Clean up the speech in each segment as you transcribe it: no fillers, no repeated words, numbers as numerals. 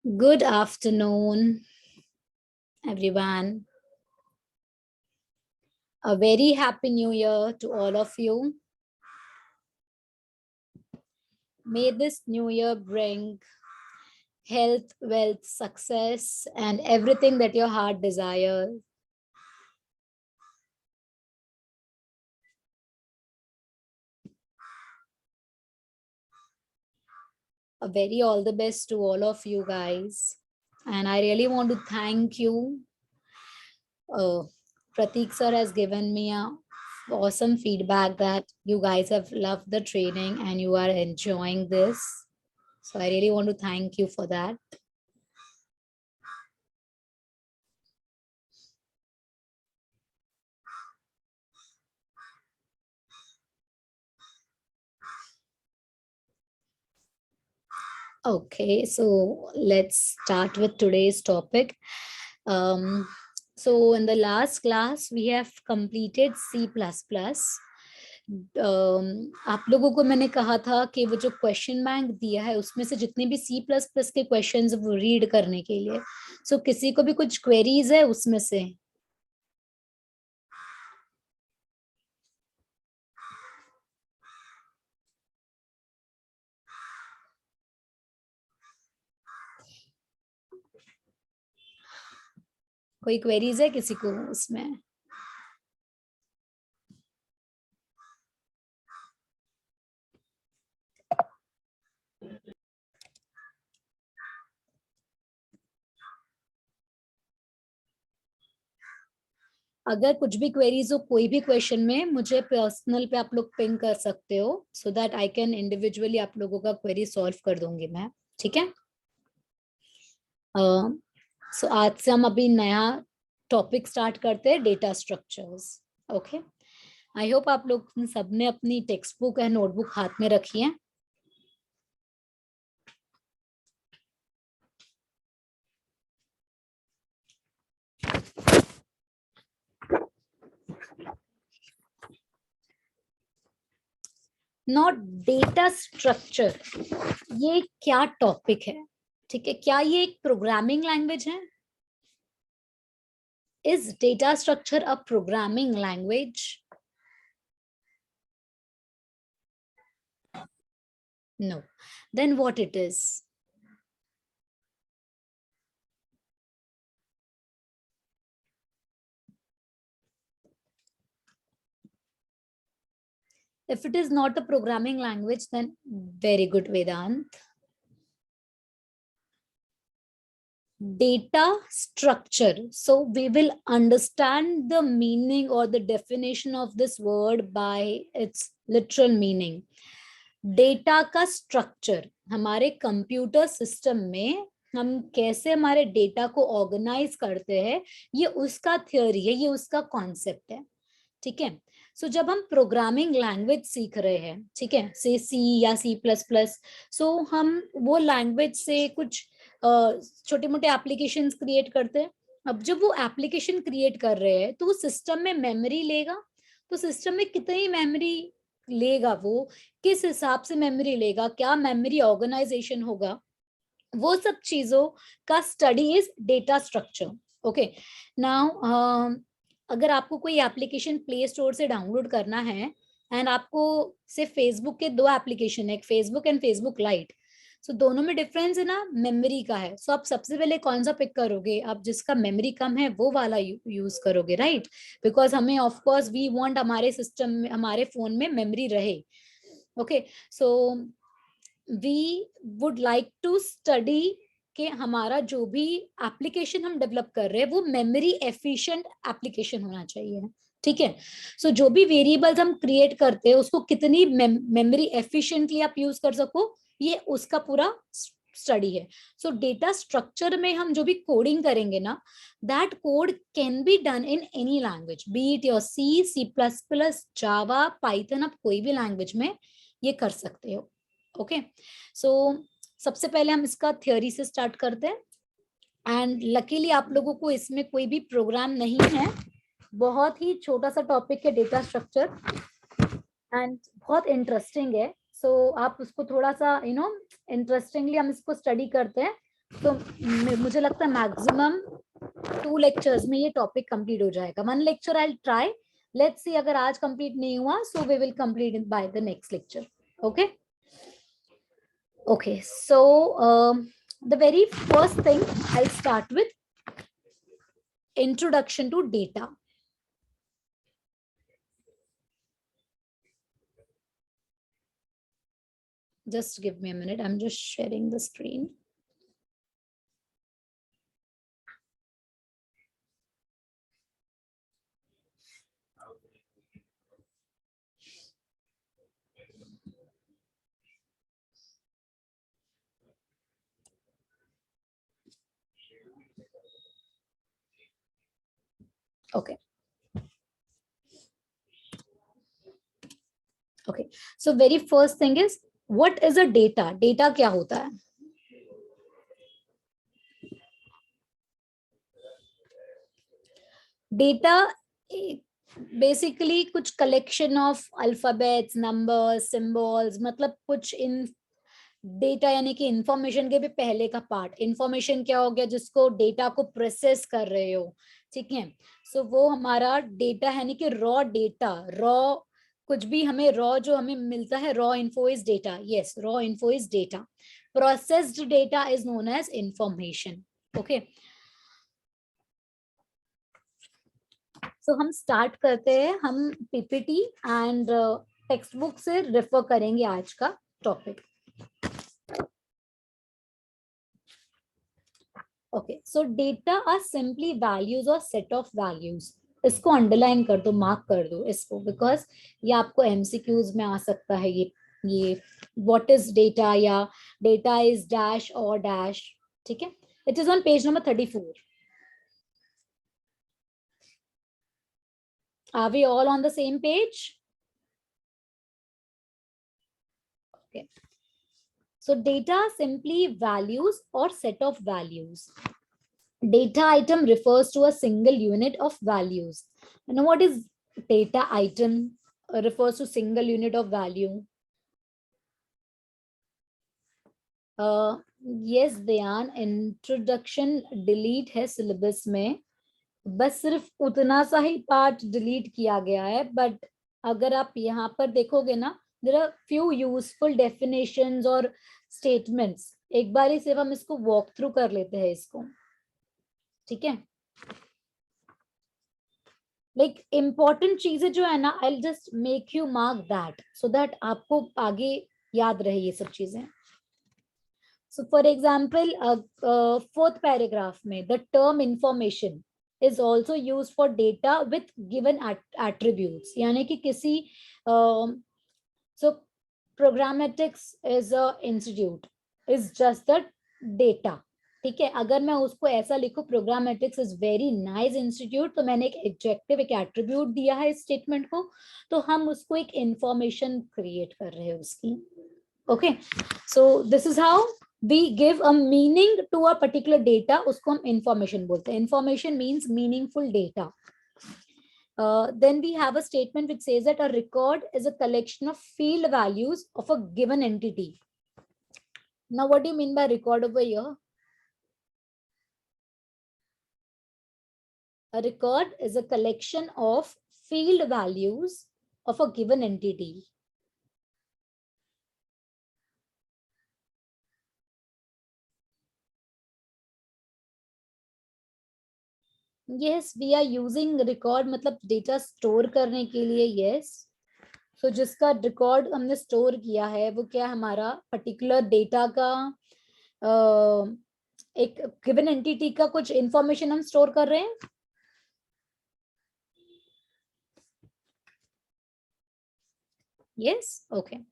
Good afternoon, everyone. A very happy new year to all of you. May this new year bring health, wealth, success, and everything that your heart desires. A very all the best to all of you guys. And I really want to thank you. Pratik sir has given me a awesome feedback that you guys have loved the training and you are enjoying this. So I really want to thank you for that. Okay, so let's start with today's topic. So in the last class, we have completed C++. आप लोगों को मैंने कहा था कि वो जो question bank दिया है उसमें से जितने भी C++ के क्वेश्चंस वो रीड करने के लिए. So किसी को भी कुछ क्वेरीज है उसमें से? कोई क्वेरीज है किसी को उसमें? अगर कुछ भी क्वेरीज हो कोई भी क्वेश्चन में मुझे पर्सनल पे आप लोग पिंग कर सकते हो so that I can individually आप लोगों का क्वेरी सॉल्व कर दूंगी मैं. ठीक है. सो आज से हम अभी नया टॉपिक स्टार्ट करते हैं, data structures. Okay. I hope आप लोग सबने अपनी टेक्स्ट बुक या नोटबुक हाथ में रखी है. नॉट डेटा स्ट्रक्चर, ये क्या टॉपिक है? ठीक है. क्या ये एक प्रोग्रामिंग लैंग्वेज है? Is data structure a programming language? No. Then what it is? If it is not a programming language, then very good, Vedant. Data structure. So we will understand the meaning or the definition of this word by its literal meaning. Data का structure, हमारे computer system में हम कैसे हमारे data को organise करते हैं, ये उसका थ्योरी है, ये उसका कॉन्सेप्ट है. ठीक है. सो जब हम प्रोग्रामिंग लैंग्वेज सीख रहे हैं, ठीक है, से सी या C++, सो हम वो लैंग्वेज से कुछ छोटे मोटे एप्लीकेशंस क्रिएट करते हैं. अब जब वो एप्लीकेशन क्रिएट कर रहे हैं तो वो सिस्टम में मेमोरी लेगा. तो सिस्टम में कितनी मेमोरी लेगा, वो किस हिसाब से मेमोरी लेगा, क्या मेमोरी ऑर्गेनाइजेशन होगा, वो सब चीजों का study is data structure. Okay. Now अगर आपको कोई एप्लीकेशन प्ले स्टोर से डाउनलोड करना है एंड आपको सिर्फ फेसबुक के दो एप्लीकेशन है, फेसबुक एंड फेसबुक लाइट, सो दोनों में डिफरेंस है ना, मेमोरी का है. सो आप सबसे पहले कौन सा पिक करोगे? आप जिसका मेमोरी कम है वो वाला यूज करोगे, राइट? बिकॉज हमें ऑफ कोर्स वी वांट हमारे सिस्टम में, हमारे फोन में मेमोरी रहे. Okay. So we would like to study कि हमारा जो भी एप्लीकेशन हम डेवलप कर रहे हैं वो मेमोरी एफिशिएंट एप्लीकेशन होना चाहिए. ठीक है. सो जो भी वेरिएबल्स हम क्रिएट करते हैं उसको कितनी मेमोरी एफिशिएंटली आप यूज कर सको, ये उसका पूरा स्टडी है. सो डेटा स्ट्रक्चर में हम जो भी कोडिंग करेंगे ना, that code can be done in any language, B it your C++, Java, Python, आप कोई भी लैंग्वेज में ये कर सकते हो. ओके. सो सबसे पहले हम इसका थ्योरी से स्टार्ट करते हैं. एंड लकीली आप लोगों को इसमें कोई भी प्रोग्राम नहीं है, बहुत ही छोटा सा टॉपिक है डेटा स्ट्रक्चर एंड बहुत इंटरेस्टिंग है. सो आप उसको थोड़ा सा इंटरेस्टिंगली हम इसको स्टडी करते हैं तो मुझे लगता है मैक्सिमम 2 लेक्चर्स में ये टॉपिक कंप्लीट हो जाएगा. 1 lecture I try, let's see अगर आज कंप्लीट नहीं हुआ so we will complete it by the next lecture. Okay okay, so the very first thing I'll start with introduction to data. Just give me a minute, I'm just sharing the screen. Okay. Okay. So very first thing is, what is a data? Data क्या होता है? Data basically कुछ collection of alphabets, numbers, symbols, मतलब कुछ इन data यानी कि information के भी पहले का पार्ट. इंफॉर्मेशन क्या हो गया? जिसको डेटा को प्रोसेस कर रहे हो, ठीक है. सो वो हमारा डेटा है, यानी कि रॉ डेटा. रॉ कुछ भी हमें रॉ जो हमें मिलता है, raw info is data. Yes, raw info is data. Processed data is known as information. Okay, so हम स्टार्ट करते हैं. हम पीपीटी एंड टेक्स्ट बुक से रेफर करेंगे आज का topic. Okay, so data are simply values और सेट ऑफ वैल्यूज. इसको अंडरलाइन कर दो, मार्क कर दो इसको, बिकॉज ये आपको एमसीक्यूज में आ सकता है. ये व्हाट इज डेटा या डेटा इज डैश और डैश. ठीक है, it is on page number 34. Are we all on the same page? Okay. So data simply values or set of values. Data item refers to a single unit of values. You know what is data item? Refers to single unit of value. Yes, Dhyan, introduction delete है syllabus में. बस सिर्फ उतना सा ही part delete किया गया है. But अगर आप यहाँ पर देखोगे ना, there are few useful definitions और स्टेटमेंट्स. एक बार ही सिर्फ हम इसको वॉक थ्रू कर लेते हैं इसको. ठीक है, लाइक इम्पोर्टेंट चीजें जो है ना, I just make you mark that so that आपको आगे याद रहे ये सब चीजें. So for example, 4th paragraph में the term information is also used for data with given attributes. यानी कि किसी so programmatics is a institute is just the data. ठीक है, अगर मैं उसको ऐसा लिखूं, प्रोग्रामेटिक्स इज वेरी नाइस इंस्टीट्यूट, तो मैंने एक एडजेक्टिव, एक एट्रीब्यूट दिया है इस स्टेटमेंट को, तो हम उसको एक इंफॉर्मेशन क्रिएट कर रहे हैं उसकी. Okay, so this is how we give a meaning to a particular data. उसको हम information बोलते हैं. Information means meaningful data. Then we have a statement which says that a record is a collection of field values of a given entity. Now, what do you mean by record over here? A record is a collection of field values of a given entity. Yes, we are using record, मतलब data store करने के लिए. yes, so जिसका record हमने store किया है वो क्या, हमारा पर्टिकुलर डेटा का एक गिवन एंटिटी का कुछ इंफॉर्मेशन हम स्टोर कर रहे हैं. yes, okay.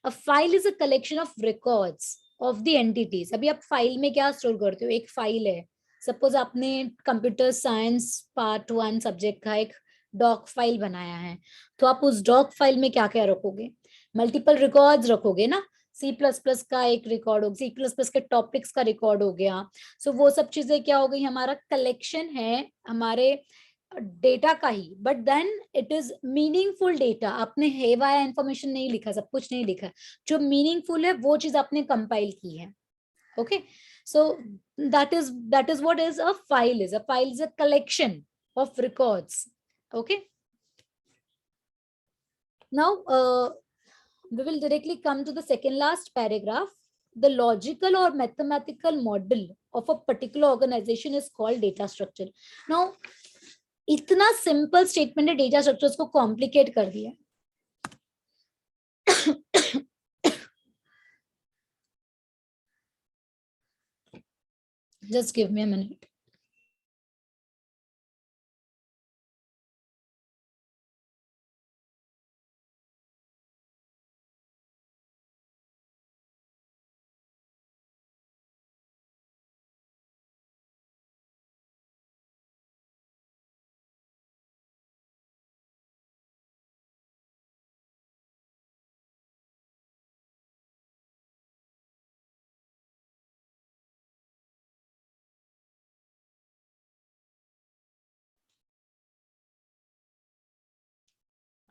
A file is a collection of records of the entities. अभी आप फाइल में क्या स्टोर करते हो? एक फाइल है, सपोज आपने कंप्यूटर साइंस पार्ट 1 सब्जेक्ट का एक डॉक फाइल बनाया है, तो आप उस डॉक फाइल में क्या क्या रखोगे? मल्टीपल रिकॉर्ड्स रखोगे ना. C++ का एक रिकॉर्ड होगा, C++ के टॉपिक्स का रिकॉर्ड हो गया. सो वो सब चीजें क्या हो गई, हमारा कलेक्शन है हमारे डेटा का ही. But then it is meaningful data. आपने हेवाया इंफॉर्मेशन नहीं लिखा, सब कुछ नहीं लिखा. जो मीनिंगफुल है वो चीज आपने कंपाइल की है. Okay, So that is what is a file is. A file is a collection of records. Okay. Now we will directly come to the second last paragraph. The logical or mathematical model of a particular organization is called data structure. Now इतना simple statement है, data structures को complicate कर दिया. Just give me a minute.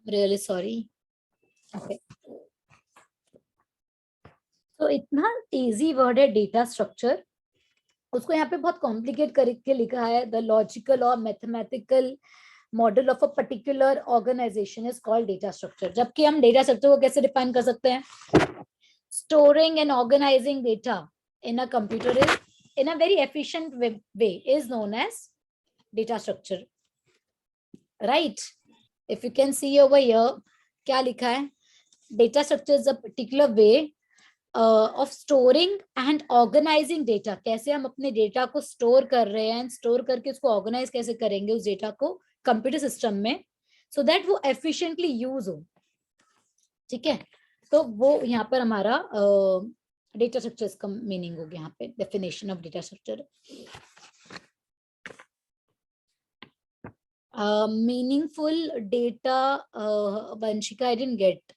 Really sorry. Okay. तो इतना easy word है data structure, उसको यहाँ पे बहुत कॉम्प्लिकेट करके लिखा है. द लॉजिकल और mathematical model of a particular organization is called data structure. जबकि हम डेटा स्ट्रक्चर को कैसे डिफाइन कर सकते हैं? Storing and organizing data in a computer is in a very efficient way is known as data structure, right? If you can see over here, क्या लिखा है? Data structure is a particular way of storing and organizing data. कैसे हम अपने data को store कर रहे हैं, स्टोर करके उसको ऑर्गेनाइज कैसे करेंगे उस डेटा को कंप्यूटर सिस्टम में, सो दैट वो एफिशिएंटली यूज हो. ठीक है, तो वो यहाँ पर हमारा डेटा स्ट्रक्चर का मीनिंग हो गया. यहाँ पे definition of data structure. Meaningful data, Vanshika, I didn't get.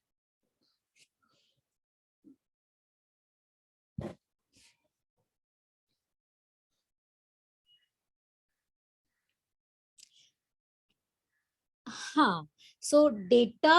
हाँ, so data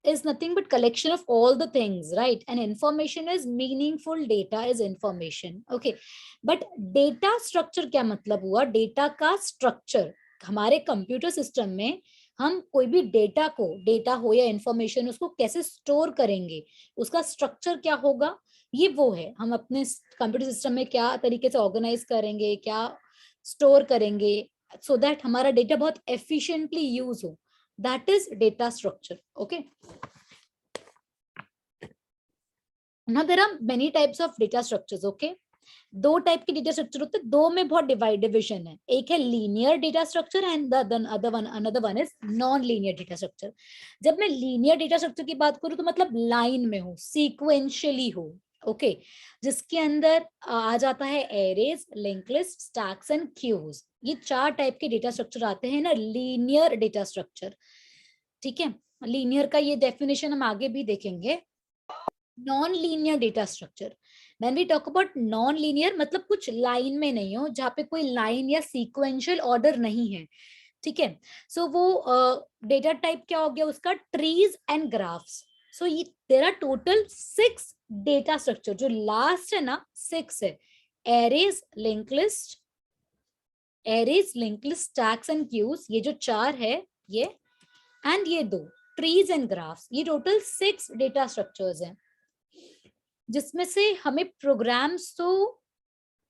is nothing but collection of all the things, right? And information is meaningful data is information. Okay, but data structure क्या मतलब हुआ? Data का structure. हमारे computer system में हम कोई भी डेटा को, डेटा हो या इंफॉर्मेशन, उसको कैसे स्टोर करेंगे, उसका स्ट्रक्चर क्या होगा, ये वो है. हम अपने कंप्यूटर सिस्टम में क्या तरीके से ऑर्गेनाइज करेंगे, क्या स्टोर करेंगे, so that हमारा डेटा बहुत efficiently यूज हो. That is data structure. Okay. Now there are many types of data structures. Okay. दो टाइप के डेटा स्ट्रक्चर होते हैं, दो में बहुत डिविजन है. एक है linear data structure and another one is non linear data structure. जब मैं लीनियर डेटा स्ट्रक्चर की बात करूं तो मतलब लाइन में हो, सीक्वेंशियली हो. ओके, जिसके अंदर आ जाता है arrays, link list, stacks and queues. ये चार टाइप के डेटा स्ट्रक्चर आते हैं ना लीनियर डेटा स्ट्रक्चर. ठीक है, लीनियर का ये डेफिनेशन हम आगे भी देखेंगे. Non linear data structure, when we talk about non linear, मतलब कुछ लाइन में नहीं हो, जहाँ पे कोई लाइन या सीक्वेंशियल ऑर्डर नहीं है. ठीक है, सो वो डेटा टाइप क्या हो गया उसका? Trees and graphs. सो ये there are total 6 data structure. जो लास्ट है ना 6 है. Arrays, link list, stacks and queues, ये जो 4 है ये, एंड ये 2 ट्रीज एंड ग्राफ्स. ये टोटल 6 डेटा स्ट्रक्चर्स हैं, जिसमें से हमें प्रोग्राम्स तो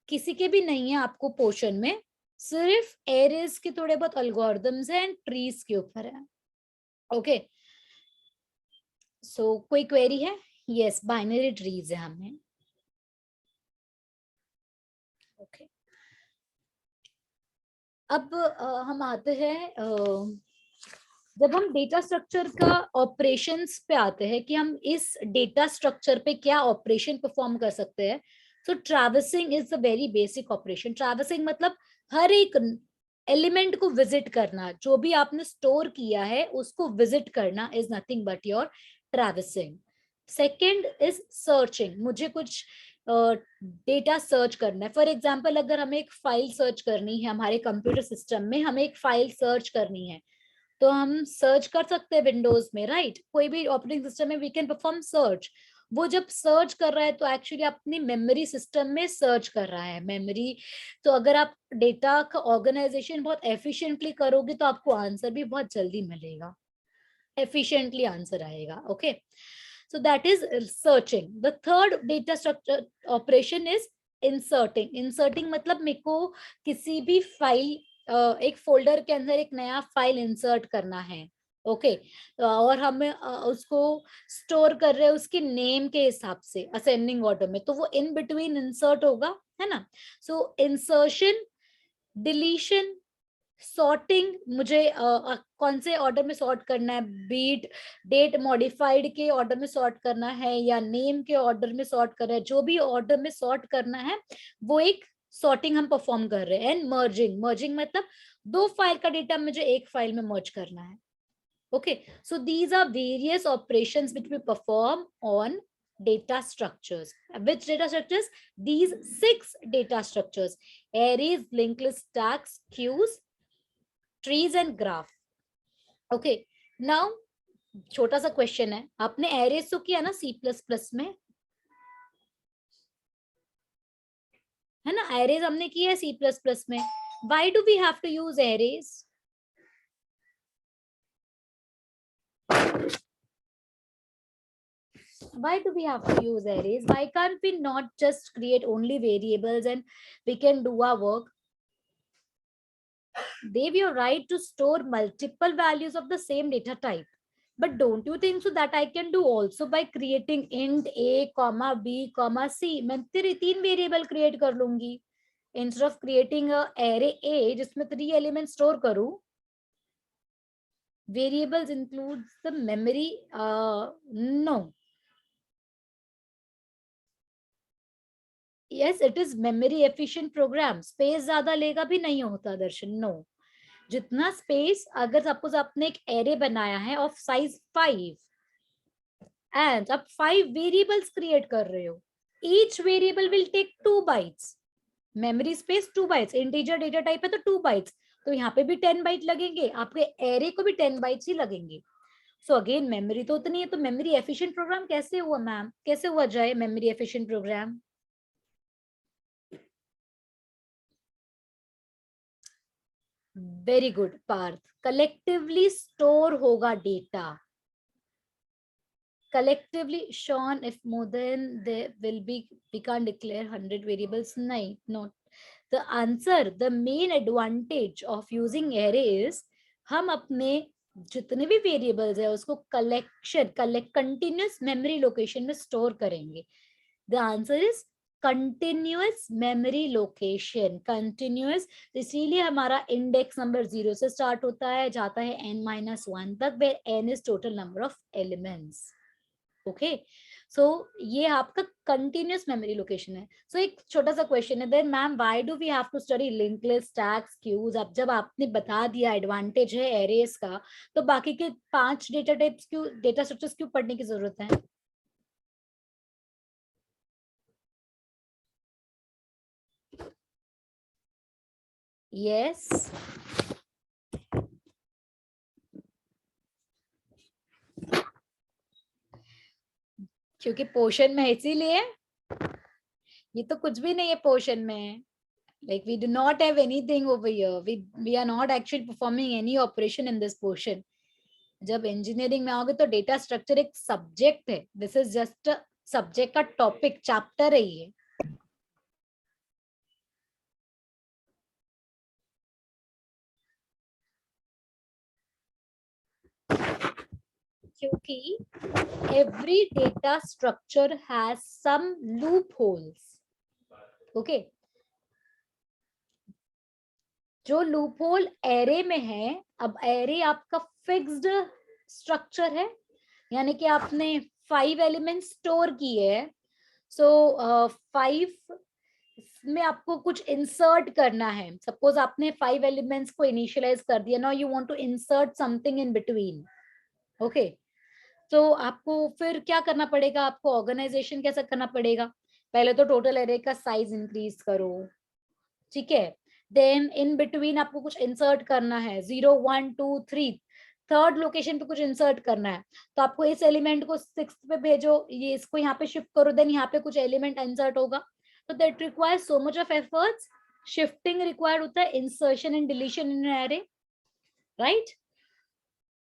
किसी के भी नहीं है आपको पोर्शन में, सिर्फ एरेज के थोड़े बहुत एल्गोरिथम्स हैं एंड ट्रीज के ऊपर है. ओके, सो कोई क्वेरी है? यस, बाइनरी ट्रीज है हमें. ओके, अब हम आते हैं, जब हम डेटा स्ट्रक्चर का ऑपरेशंस पे आते हैं कि हम इस डेटा स्ट्रक्चर पे क्या ऑपरेशन परफॉर्म कर सकते हैं. So traversing is a very basic operation. Traversing मतलब हर एक एलिमेंट को विजिट करना, जो भी आपने स्टोर किया है उसको विजिट करना is nothing but your traversing. Second is searching. मुझे कुछ डेटा सर्च करना है. फॉर एग्जाम्पल, अगर हमें एक फाइल सर्च करनी है, हमारे कंप्यूटर सिस्टम में हमें एक फाइल सर्च करनी है, तो हम सर्च कर सकते हैं विंडोज में, राइट? कोई भी ऑपरेटिंग सिस्टम में वी कैन परफॉर्म सर्च. वो जब सर्च कर रहा है तो एक्चुअली अपनी मेमोरी सिस्टम में सर्च कर रहा है मेमोरी। तो अगर आप डेटा का ऑर्गेनाइजेशन बहुत एफिशिएंटली करोगे तो आपको आंसर भी बहुत जल्दी मिलेगा, efficiently आंसर आएगा। Okay, so that is searching. The third data structure operation is inserting. Inserting मतलब मेरे को किसी भी फाइल, एक फोल्डर के अंदर एक नया फाइल इंसर्ट करना है। ओके, और हमें उसको स्टोर कर रहे हैं उसके नेम के हिसाब से असेंडिंग ऑर्डर में, तो वो इन बिटवीन इंसर्ट होगा, है ना। सो इंसर्शन, डिलीशन, सॉर्टिंग, मुझे कौन से ऑर्डर में सॉर्ट करना है, बीट डेट मॉडिफाइड के ऑर्डर में सॉर्ट करना है या नेम के ऑर्डर में सॉर्ट करना है, जो भी ऑर्डर में सॉर्ट करना है वो एक सॉर्टिंग हम परफॉर्म कर रहे हैं। एंड मर्जिंग, मर्जिंग मतलब दो फाइल का डेटा मुझे एक फाइल में मर्ज करना है। Okay, so these are various operations which we perform on data structures. Which data structures? These 6 data structures: arrays, linked list, stacks, queues, trees and graph. Okay, now छोटा सा question है, आपने arrays तो किया ना सी plus plus में, है ना, एरेज हमने किया है सी प्लस प्लस में। Why do we have to use arrays? Why do we have to use arrays? Why can't we not just create only variables and we can do our work? They have your right to store multiple values of the same data type. But don't you think so that I can do also by creating int a, comma b, comma c? मैं तेरे 3 variable create कर लूंगी instead of creating a array a जिसमें 3 element store करूं. Variables includes the memory. No. Yes, it is memory efficient program. Space ज्यादा लेगा भी नहीं होता दर्शन. No. जितना स्पेस, अगर सपोज आपने एक एरे बनाया है ऑफ साइज 5 एंड आप 5 वेरिएबल्स क्रिएट कर रहे हो, each variable will take 2 bytes, memory space 2 bytes, integer data type है तो 2 बाइट्स, तो यहाँ पे भी 10 बाइट लगेंगे, आपके एरे को भी 10 बाइट्स ही लगेंगे. सो अगेन मेमोरी तो उतनी है, तो मेमोरी एफिशिएंट प्रोग्राम कैसे हुआ मैम, कैसे हुआ जाए memory efficient program? Very good Parth, collectively store होगा data. Collectively, Sean, if more than there will be, we can't declare 100 variables. Nahin, not the answer. The main advantage of using array is हम अपने जितने भी variables है उसको continuous memory location में store करेंगे. The answer is continuous memory location. Continuous, इसीलिए हमारा इंडेक्स नंबर 0 से स्टार्ट होता है, जाता है n-1 तक, where n is total number of elements. Okay, so ये आपका कंटिन्यूस मेमोरी लोकेशन है. सो एक छोटा सा क्वेश्चन है then ma'am, why do we have to study linked list, stacks, queues? अब जब आपने बता दिया एडवांटेज है एरेज का, तो बाकी के 5 डेटा टाइप्स क्यों, डेटा स्ट्रक्चर्स क्यों पढ़ने की जरूरत है? यस, क्योंकि पोर्शन में, इसीलिए ये तो कुछ भी नहीं है पोर्शन में. Like we do not have anything over here. We are not actually performing any operation in this portion. जब इंजीनियरिंग में आओगे तो डेटा स्ट्रक्चर एक सब्जेक्ट है. दिस इज जस्ट सब्जेक्ट का टॉपिक, चैप्टर है ये. क्योंकि every data structure has some loopholes. Okay, जो लूपहोल एरे में है, अब एरे आपका फिक्स्ड स्ट्रक्चर है, यानी कि आपने 5 एलिमेंट स्टोर किए हैं. सो 5 में आपको कुछ इंसर्ट करना है. सपोज आपने 5 एलिमेंट्स को इनिशियलाइज कर दिया, now you want to insert something in between. Okay, तो आपको फिर क्या करना पड़ेगा, आपको ऑर्गेनाइजेशन कैसा करना पड़ेगा? पहले तो टोटल एरे का साइज इंक्रीज करो, ठीक है. देन इन बिटवीन आपको कुछ इंसर्ट करना है, 0 1 2 3, थर्ड लोकेशन पे कुछ इंसर्ट करना है, तो आपको इस एलिमेंट को सिक्स्थ पे भेजो, ये इसको यहाँ पे शिफ्ट करो, देन यहाँ पे कुछ एलिमेंट इंसर्ट होगा, तो that requires so much of efforts. Shifting required होता है, insertion and deletion in array, right.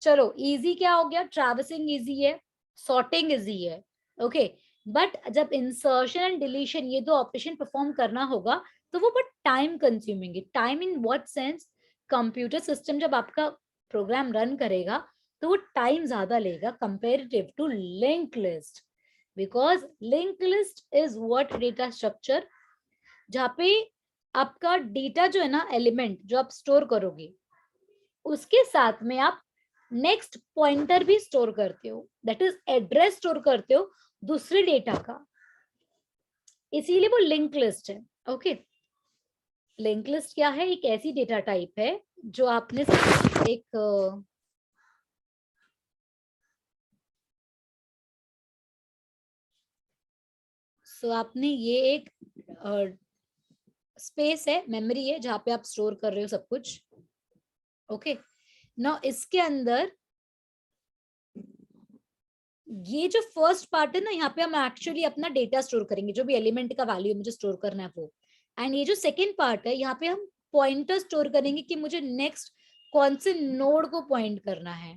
चलो इजी क्या हो गया, ट्रैवर्सिंग इजी है, सॉर्टिंग इजी है, ओके. बट जब इंसर्शन एंड डिलीशन ये दो ऑपरेशन परफॉर्म करना होगा तो वो बहुत टाइम कंज्यूमिंग है. Time in what sense, computer system जब आपका प्रोग्राम रन करेगा तो वो टाइम ज्यादा लेगा comparative to link list, because link list is what data structure जहाँ पे आपका डेटा जो है ना, एलिमेंट जो आप स्टोर करोगे उसके साथ में आप नेक्स्ट पॉइंटर भी स्टोर करते हो, दैट इज एड्रेस स्टोर करते हो दूसरे डेटा का, इसीलिए वो लिंक लिस्ट है. ओके, लिंक लिस्ट क्या है, एक ऐसी डेटा टाइप है जो आपने एक आपने ये एक स्पेस है, मेमोरी है जहाँ पे आप स्टोर कर रहे हो सब कुछ. ओके, ना इसके अंदर ये जो फर्स्ट पार्ट है ना, यहाँ पे हम एक्चुअली अपना डेटा स्टोर करेंगे, जो भी एलिमेंट का वैल्यू मुझे स्टोर करना है वो. एंड ये जो सेकेंड पार्ट है, यहाँ पे हम पॉइंटर स्टोर करेंगे कि मुझे नेक्स्ट कौन से नोड को पॉइंट करना है.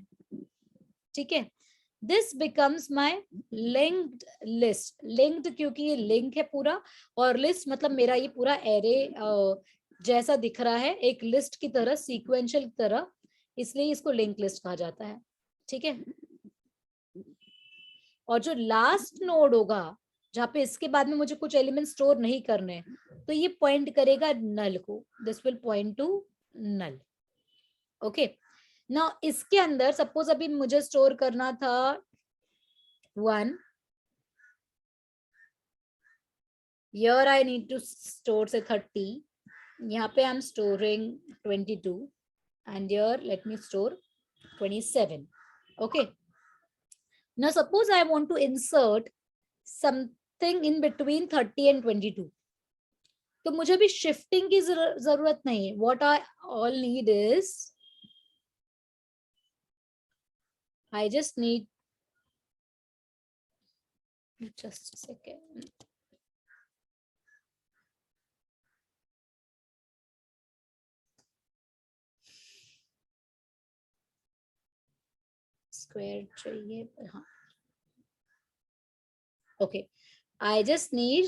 ठीक है, this becomes my linked list. Linked क्योंकि ये लिंक है पूरा, और लिस्ट मतलब मेरा ये पूरा एरे जैसा दिख रहा है, एक लिस्ट की तरह, सीक्वेंशियल की तरह, इसलिए इसको लिंक लिस्ट कहा जाता है. ठीक है, और जो लास्ट नोड होगा जहाँ पे इसके बाद में मुझे कुछ एलिमेंट स्टोर नहीं करने, तो ये पॉइंट करेगा नल को, this will point to null. Okay, ना इसके अंदर सपोज अभी मुझे स्टोर करना था 1, here I need to store say 30, यहाँ पे I'm storing 22, and here let me store 27. Okay, now suppose I want to insert something in between 30 and 22, तो मुझे भी शिफ्टिंग की जरूरत नहीं है. What I all need is I just need just a second. Square चाहिए, हाँ. Okay, I just need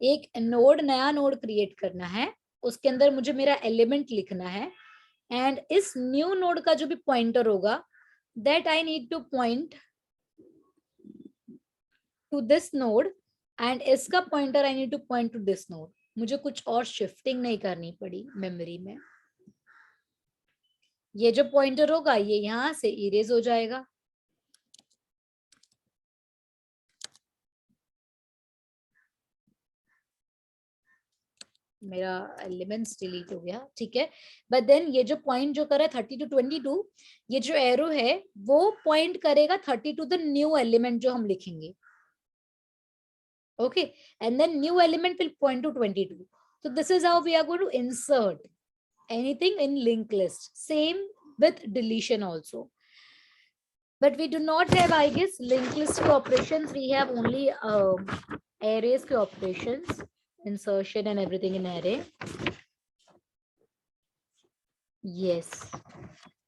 एक नोड, नया नोड क्रिएट करना है, उसके अंदर मुझे मेरा एलिमेंट लिखना है, एंड इस न्यू नोड का जो भी पॉइंटर होगा that I need to point to this node, and इसका pointer I need to point to this node. मुझे कुछ और शिफ्टिंग नहीं करनी पड़ी मेमोरी में. ये जो पॉइंटर होगा ये यहां से इरेज हो जाएगा. मेरा एलिमेंट्स डिलीट हो गया, ठीक है. बट देन ये जो पॉइंट जो करे 30 to 22, ये जो एरो है वो पॉइंट करेगा 30 to द न्यू एलिमेंट जो हम लिखेंगे. Okay, and then new element will point to 22. So this is how we are going to insert anything in linked list. Same with deletion also. But we do not have, I guess, linked list operations. We have only arrays operations, insertion and everything in array. Yes,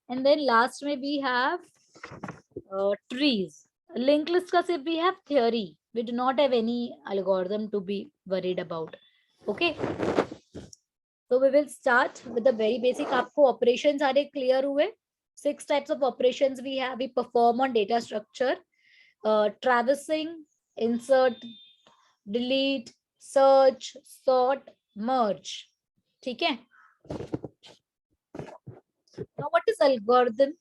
and then last may we have trees. Linked list ka sirf we have theory. We do not have any algorithm to be worried about. Okay, so we will start with the very basic. आपको operations सारे clear हुए? 6 types of operations we have. We perform on data structure: traversing, insert, delete, search, sort, merge. ठीक है? Now what is algorithm?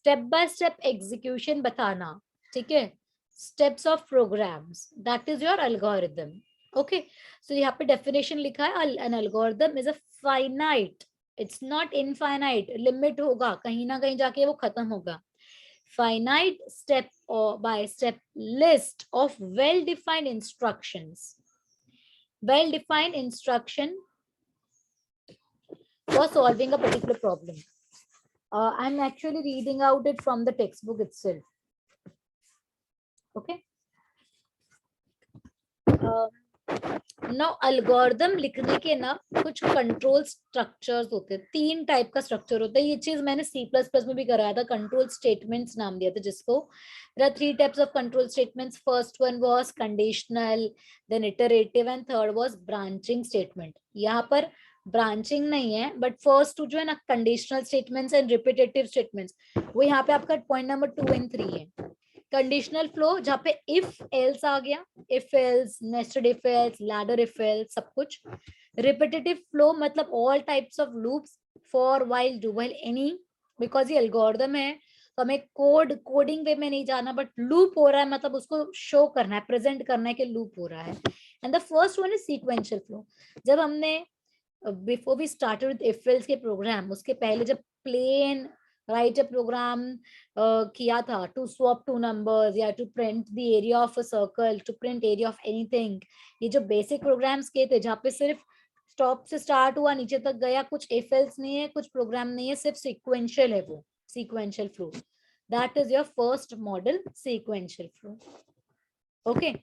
Step by step execution बताना, ठीक है? Steps of programs, that is your algorithm. Okay, so यहाँ पे definition लिखा है, an algorithm is a finite, it's not infinite. Limit होगा, कहीं ना कहीं जाके वो खत्म होगा. Finite step or by step list of well defined instructions. well defined instruction for solving a particular problem. I'm actually reading out it from the textbook itself. Okay. Now algorithm लिखने के ना कुछ कंट्रोल स्ट्रक्चर्स होते हैं, 3 type का structure होता है। ये चीज मैंने C++ में भी कराया था, कंट्रोल स्टेटमेंट्स नाम दिया था जिसको। There are 3 types of control statements. First one was conditional, then iterative and third was branching statement. यहाँ पर ब्रांचिंग नहीं है, बट फर्स्ट टू जो है ना conditional statements and repetitive statements, वो यहाँ पे आपका पॉइंट नंबर 2 एंड 3 है। कंडीशनल फ्लो जहाँ पे इफ एल्स आ गया, if else, nested if else, ladder if else, सब कुछ। रिपीटेटिव फ्लो मतलब all types of loops, for, while, do while, any. Because ये एल्गोरिथम है तो हमें कोडिंग वे में नहीं जाना, बट लूप हो रहा है मतलब उसको शो करना है, प्रेजेंट करना है कि लूप हो रहा है। And the first one is sequential flow. जब हमने before we started with if else के प्रोग्राम, उसके पहले जब प्लेन राइट अ प्रोग्राम किया था टू स्वैप 2 नंबर्स या to print the area of a circle, to print area of anything, ये जो बेसिक प्रोग्राम्स किए थे जहाँ पे सिर्फ स्टॉप से स्टार्ट हुआ नीचे तक गया, कुछ इफ एल्स नहीं है, कुछ प्रोग्राम नहीं है, सिर्फ सीक्वेंशियल है, वो sequential flow. That is your first model, sequential flow. Okay.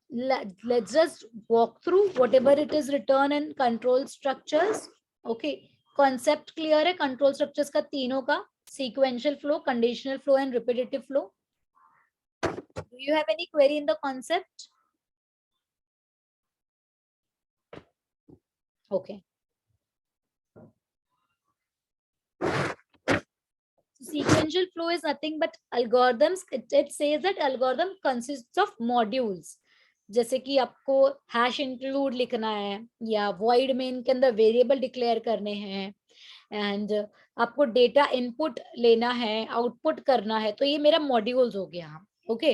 Let's just walk through whatever it is written in control structures. Okay, concept clear है control structures का तीनों का, sequential flow, conditional flow and repetitive flow. Do you have any query in the concept? Okay. Sequential flow is nothing but algorithms. It says that algorithm consists of modules. जैसे कि आपको hash include लिखना है या void main के अंदर variable declare करने हैं, एंड आपको डेटा इनपुट लेना है, आउटपुट करना है, तो ये मेरा मॉड्यूल्स हो गया। ओके,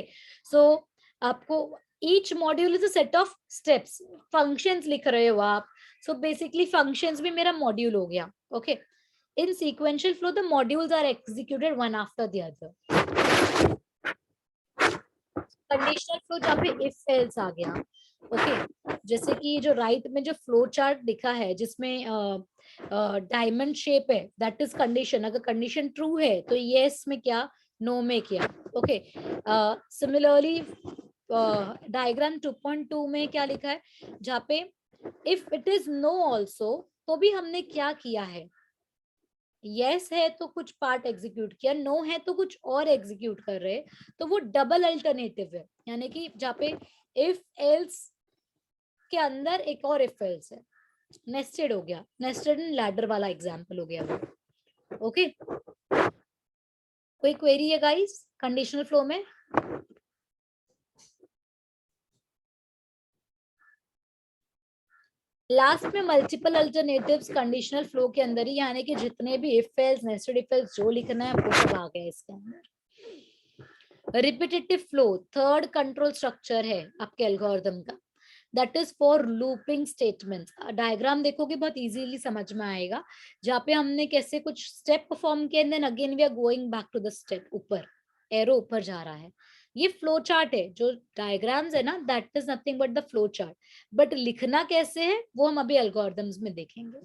सो आपको each module is a set of steps. Functions लिख रहे हो आप, सो बेसिकली फंक्शंस भी मेरा मॉड्यूल हो गया। Okay, in sequential flow the modules are executed one after the other. Conditional flow जहाँ पे इफ एल्स आ गया। ओके, जैसे कि जो राइट में जो फ्लो चार्ट दिखा है जिसमें डायमंड शेप है, दैट इज कंडीशन। अगर कंडीशन ट्रू है तो यस में क्या, नो में क्या। ओके, सिमिलरली डायग्राम 2.2 में क्या लिखा है, जहाँ पे if it is no also, तो भी हमने क्या किया है, यस है तो कुछ पार्ट एग्जीक्यूट किया, नो है तो कुछ और एग्जीक्यूट कर रहे, तो वो डबल अल्टरनेटिव है। यानी कि जहाँ पे इफ एल्स के अंदर एक और इफ एल्स है, नेस्टेड हो गया, नेस्टेड एंड लैडर वाला एग्जांपल हो गया वो। ओके, कोई क्वेरी है गाइस कंडीशनल फ्लो में? लास्ट में मल्टीपल अल्टरनेटिव्स कंडीशनल फ्लो के अंदर ही, यानी कि जितने भी if else, nested if else जो लिखना है वो सब आ गया इसके अंदर। Repetitive flow third control structure है आपके एल्गोरिथम का, that is for looping statements. Diagram देखोगे बहुत इजीली समझ में आएगा, जहाँ पे हमने कैसे कुछ स्टेप परफॉर्म किए, then again we are going back to the step, ऊपर एरो ऊपर जा रहा है। ये फ्लो चार्ट है, जो डायग्राम्स है ना, that is nothing but the flow chart. But लिखना कैसे है वो हम अभी एल्गोरिथम्स में देखेंगे।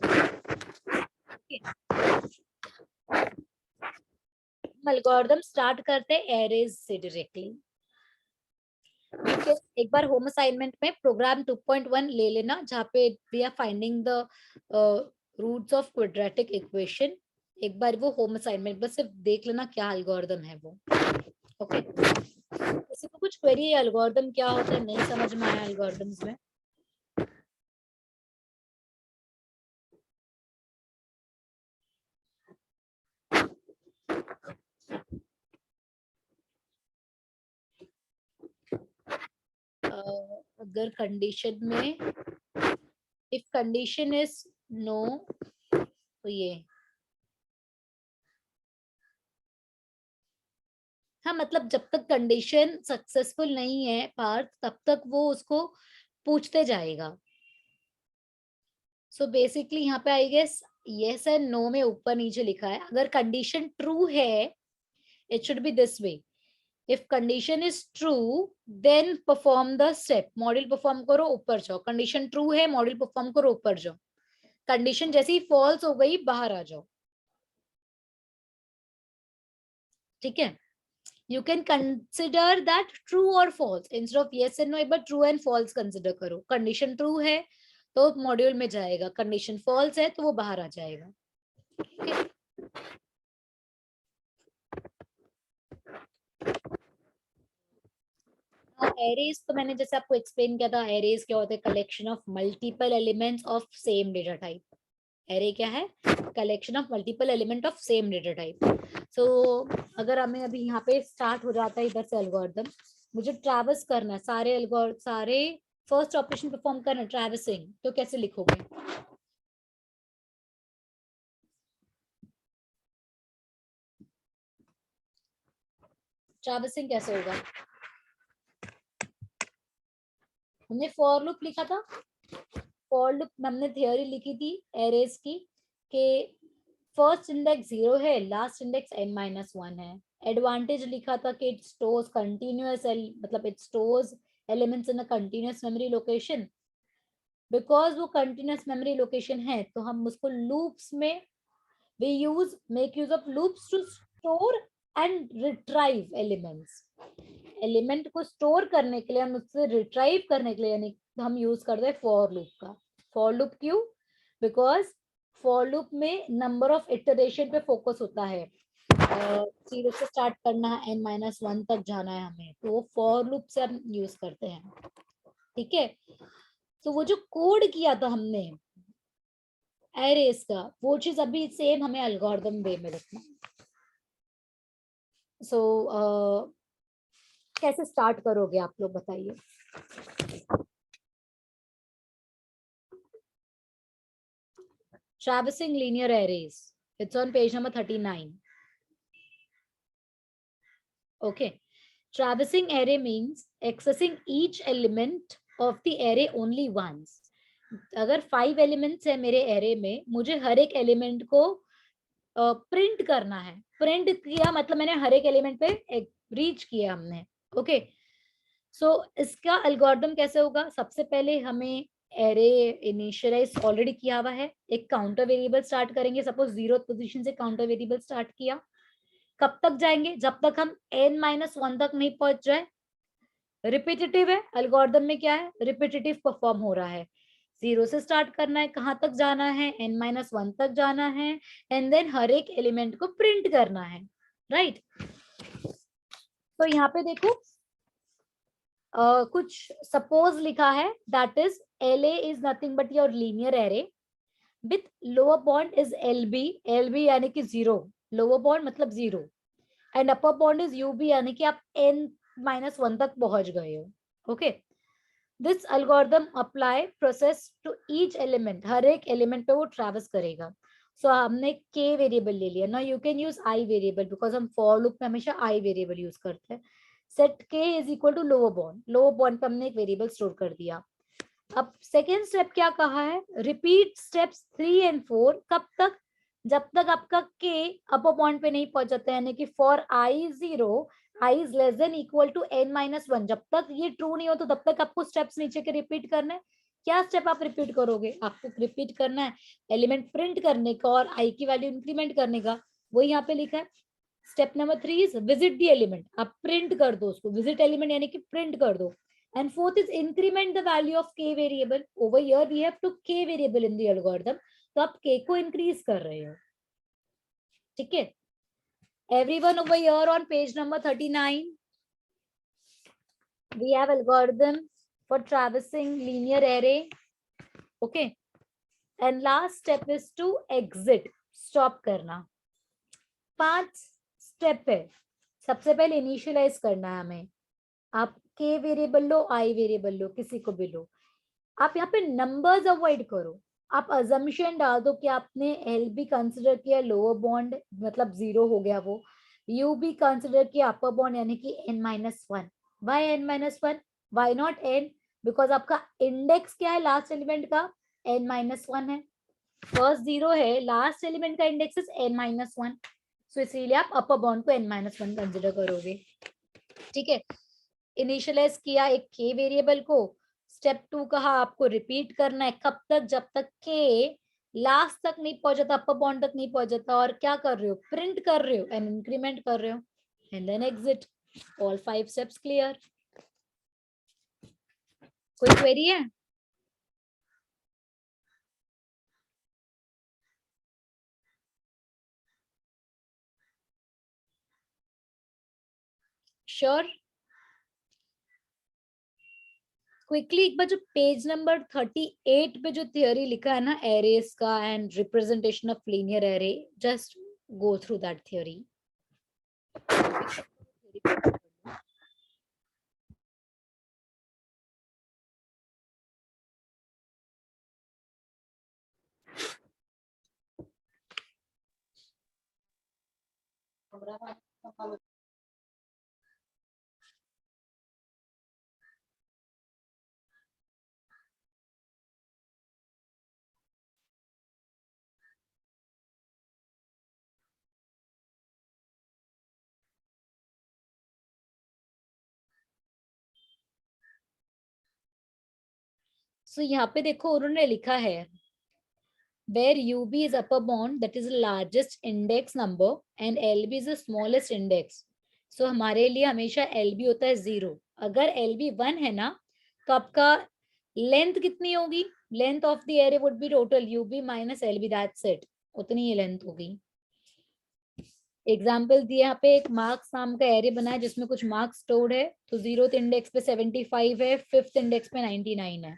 एल्गोरिथम स्टार्ट करते हैं एरेज से डायरेक्टली। एक बार होम असाइनमेंट में प्रोग्राम 2.1 ले लेना, जहाँ पे we are finding the roots of quadratic equation. एक बार वो होम असाइनमेंट बस सिर्फ देख लेना क्या एल्गोरिथम है वो। ओके, किसी को कुछ क्वेरी है एल्गोरिथम क्या होता है, नहीं समझ में आया एल्गोरिथम्स में? अगर कंडीशन में इफ कंडीशन इज नो, तो ये हाँ, मतलब जब तक कंडीशन सक्सेसफुल नहीं है पार्थ, तब तक वो उसको पूछते जाएगा। सो बेसिकली यहाँ पे I guess yes and no में ऊपर नीचे लिखा है। अगर कंडीशन ट्रू है, it should be this way, if condition is true then perform the step, module perform करो ऊपर जाओ, कंडीशन ट्रू है मॉड्यूल परफॉर्म करो ऊपर जाओ, कंडीशन जैसे ही फॉल्स हो गई बाहर आ जाओ, ठीक है। You can consider that true or false instead of yes and no, एक बार true and false consider करो, कंडीशन true है तो मॉड्यूल में जाएगा, कंडीशन false है तो वो बाहर आ जाएगा, okay? एरेज तो मैंने जैसे आपको एक्सप्लेन किया था, एरेज क्या होता है, collection of multiple elements of same data type. Array क्या है, collection of multiple element of same data type. So अगर हमें अभी यहाँ पे स्टार्ट हो जाता है इधर से एल्गोरिथम, मुझे ट्रैवर्स करना है सारे फर्स्ट ऑपरेशन परफॉर्म करना है ट्रैवर्सिंग, तो कैसे लिखोगे? ट्रैवर्सिंग कैसे होगा? हमने फॉर लूप लिखा था, फॉर लूप हमने थियोरी लिखी थी एरेज की कि फर्स्ट इंडेक्स 0 है, लास्ट इंडेक्स n-1 है। एडवांटेज लिखा था कि इट स्टोर्स कंटिन्यूअस, मतलब it stores elements in a continuous memory location. Because वो कंटिन्यूअस मेमोरी लोकेशन है तो हम उसको लूप्स में make use of loops to store and retrieve elements. Element को स्टोर करने के लिए, हम उससे रिट्राइव करने के लिए यानी हम यूज करते हैं फॉर लूप का। फॉर लूप क्यों? बिकॉज फॉर लूप में नंबर ऑफ इटरेशन पे फोकस होता है, 0 से स्टार्ट करना है n-1 तक जाना है हमें, तो वो फॉर लूप से हम यूज करते हैं, ठीक है। तो वो जो कोड किया था हमने एरेज का, वो चीज अभी सेम हमें एल्गोरिथम वे में लिखना। सो कैसे स्टार्ट करोगे आप लोग बताइए? Traversing linear arrays. It's on page number 39. Okay. Traversing array means accessing each element of the array only once. अगर 5 एलिमेंट्स है मेरे एरे में, मुझे हर एक एलिमेंट को प्रिंट करना है। प्रिंट किया मतलब मैंने हर एक एलिमेंट पे रीच किया हमने, ओके। सो इसका एल्गोरिथम कैसे होगा? सबसे पहले हमें एरे इनिशियलाइज ऑलरेडी किया हुआ है, एक काउंटर वेरिएबल स्टार्ट करेंगे, सपोज 0th पोजीशन से काउंटर वेरिएबल स्टार्ट किया। कब तक जाएंगे? जब तक हम n-1 तक नहीं पहुंच जाए। रिपीटेटिव है, एल्गोरिथम में क्या है, रिपीटेटिव परफॉर्म हो रहा है। 0 से स्टार्ट करना है, कहां तक जाना है, n-1 तक जाना है, एंड देन हर एक एलिमेंट को प्रिंट करना है, राइट। तो यहाँ पे देखो कुछ सपोज लिखा है, that is LA is nothing but your linear array with lower bound is LB यानी कि 0, लोअर बॉन्ड मतलब 0, and upper bound is UB यानी कि आप n-1 तक पहुंच गए हो, okay. This algorithm apply process to each element, हर एक एलिमेंट पे वो ट्रैवर्स करेगा। सो हमने k वेरिएबल ले लिया ना, you can use i variable because हम फॉर लूप में हमेशा i वेरिएबल यूज करते हैं। Set k is equal to lower bound पे हमने एक वेरिएबल स्टोर कर दिया। अब सेकेंड स्टेप क्या कहा है, रिपीट स्टेप्स 3 and 4, कब तक? जब तक आपका k अपर बॉन्ड पे नहीं पहुंच जाता है, यानी कि for i0 i is less than equal to n-1, जब तक ये ट्रू नहीं हो तो तब तक आपको स्टेप्स नीचे के रिपीट करना है। क्या स्टेप आप रिपीट करोगे? आपको रिपीट करना है एलिमेंट प्रिंट करने का और i की वैल्यू इंक्रीमेंट करने का, वो यहाँ पे लिखा है। Step number 3 is visit the element, आप प्रिंट कर दो उसको, विजिट एलिमेंट यानी कि प्रिंट कर दो। And fourth is increment the value of k variable. Over here we have to k variable in the algorithm. तो आप k को increase कर रहे हो, ठीक है। Everyone over here on page number 39, we have algorithm for traversing linear array, okay. And last step is to exit, stop करना। 5 step है। सबसे पहले इनिशियलाइज करना है हमें, आप k वेरिएबल लो, i वेरिएबल लो, किसी को भी लो। आप यहाँ पे नंबर्स अवॉइड करो, आप अजम्पशन डाल दो कि आपने LB कंसिडर किया लोअर बॉन्ड मतलब 0 हो गया, वो UB कंसिडर किया अपर बॉन्ड यानी कि n-1। Why n-1? Why not n? Because आपका इंडेक्स क्या है लास्ट एलिमेंट का, n-1 है। फर्स्ट 0 है, लास्ट एलिमेंट का इंडेक्स इज n-1, सो इसीलिए आप अपर बॉन्ड को n-1 कंसिडर करोगे। ठीक है, इनिशियलाइज किया एक के वेरिएबल को, स्टेप 2 कहा आपको रिपीट करना है, कब तक, जब तक के लास्ट तक नहीं पहुंच जाता, अपर बाउंड तक नहीं पहुंच जाता, और क्या कर रहे हो, प्रिंट कर रहे हो एंड इंक्रीमेंट कर रहे हो, and then exit. All 5 steps clear? कोई क्वेरी है? श्योर? क्विकली एक बार जो पेज नंबर 38 पे जो थियोरी लिखा है ना एरेस का and representation of linear array, just go through that theory. So यहाँ पे देखो उन्होंने लिखा है where UB is upper bound, that is the largest index number, and LB is the smallest index. So हमारे लिए हमेशा LB होता है 0। अगर LB 1 है ना तो आपका लेंथ कितनी होगी, length of the array would be total UB minus LB, that's it, उतनी ही लेंथ होगी। एग्जाम्पल दिए यहाँ पे, एक मार्क्स नाम का एरे बना है जिसमें कुछ मार्क्स स्टोर्ड है, तो 0th इंडेक्स पे 75 है, 5th इंडेक्स पे 99 है।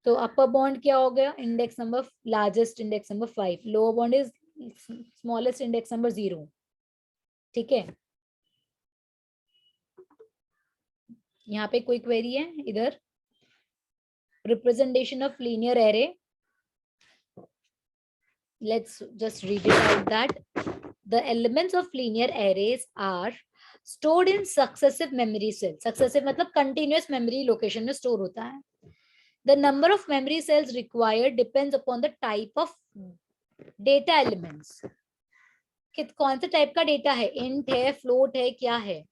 तो अपर बॉन्ड क्या हो गया, index number largest index number 5, lower bound is smallest index number 0। ठीक है, यहाँ पे कोई क्वेरी है इधर? Representation of linear array, let's just read it out that the elements of linear arrays are stored in successive memory cells। successive मतलब continuous memory location में store होता है। The number of memory cells required depends upon the type of data elements। कौन सा type का data है, int है, float है, क्या है।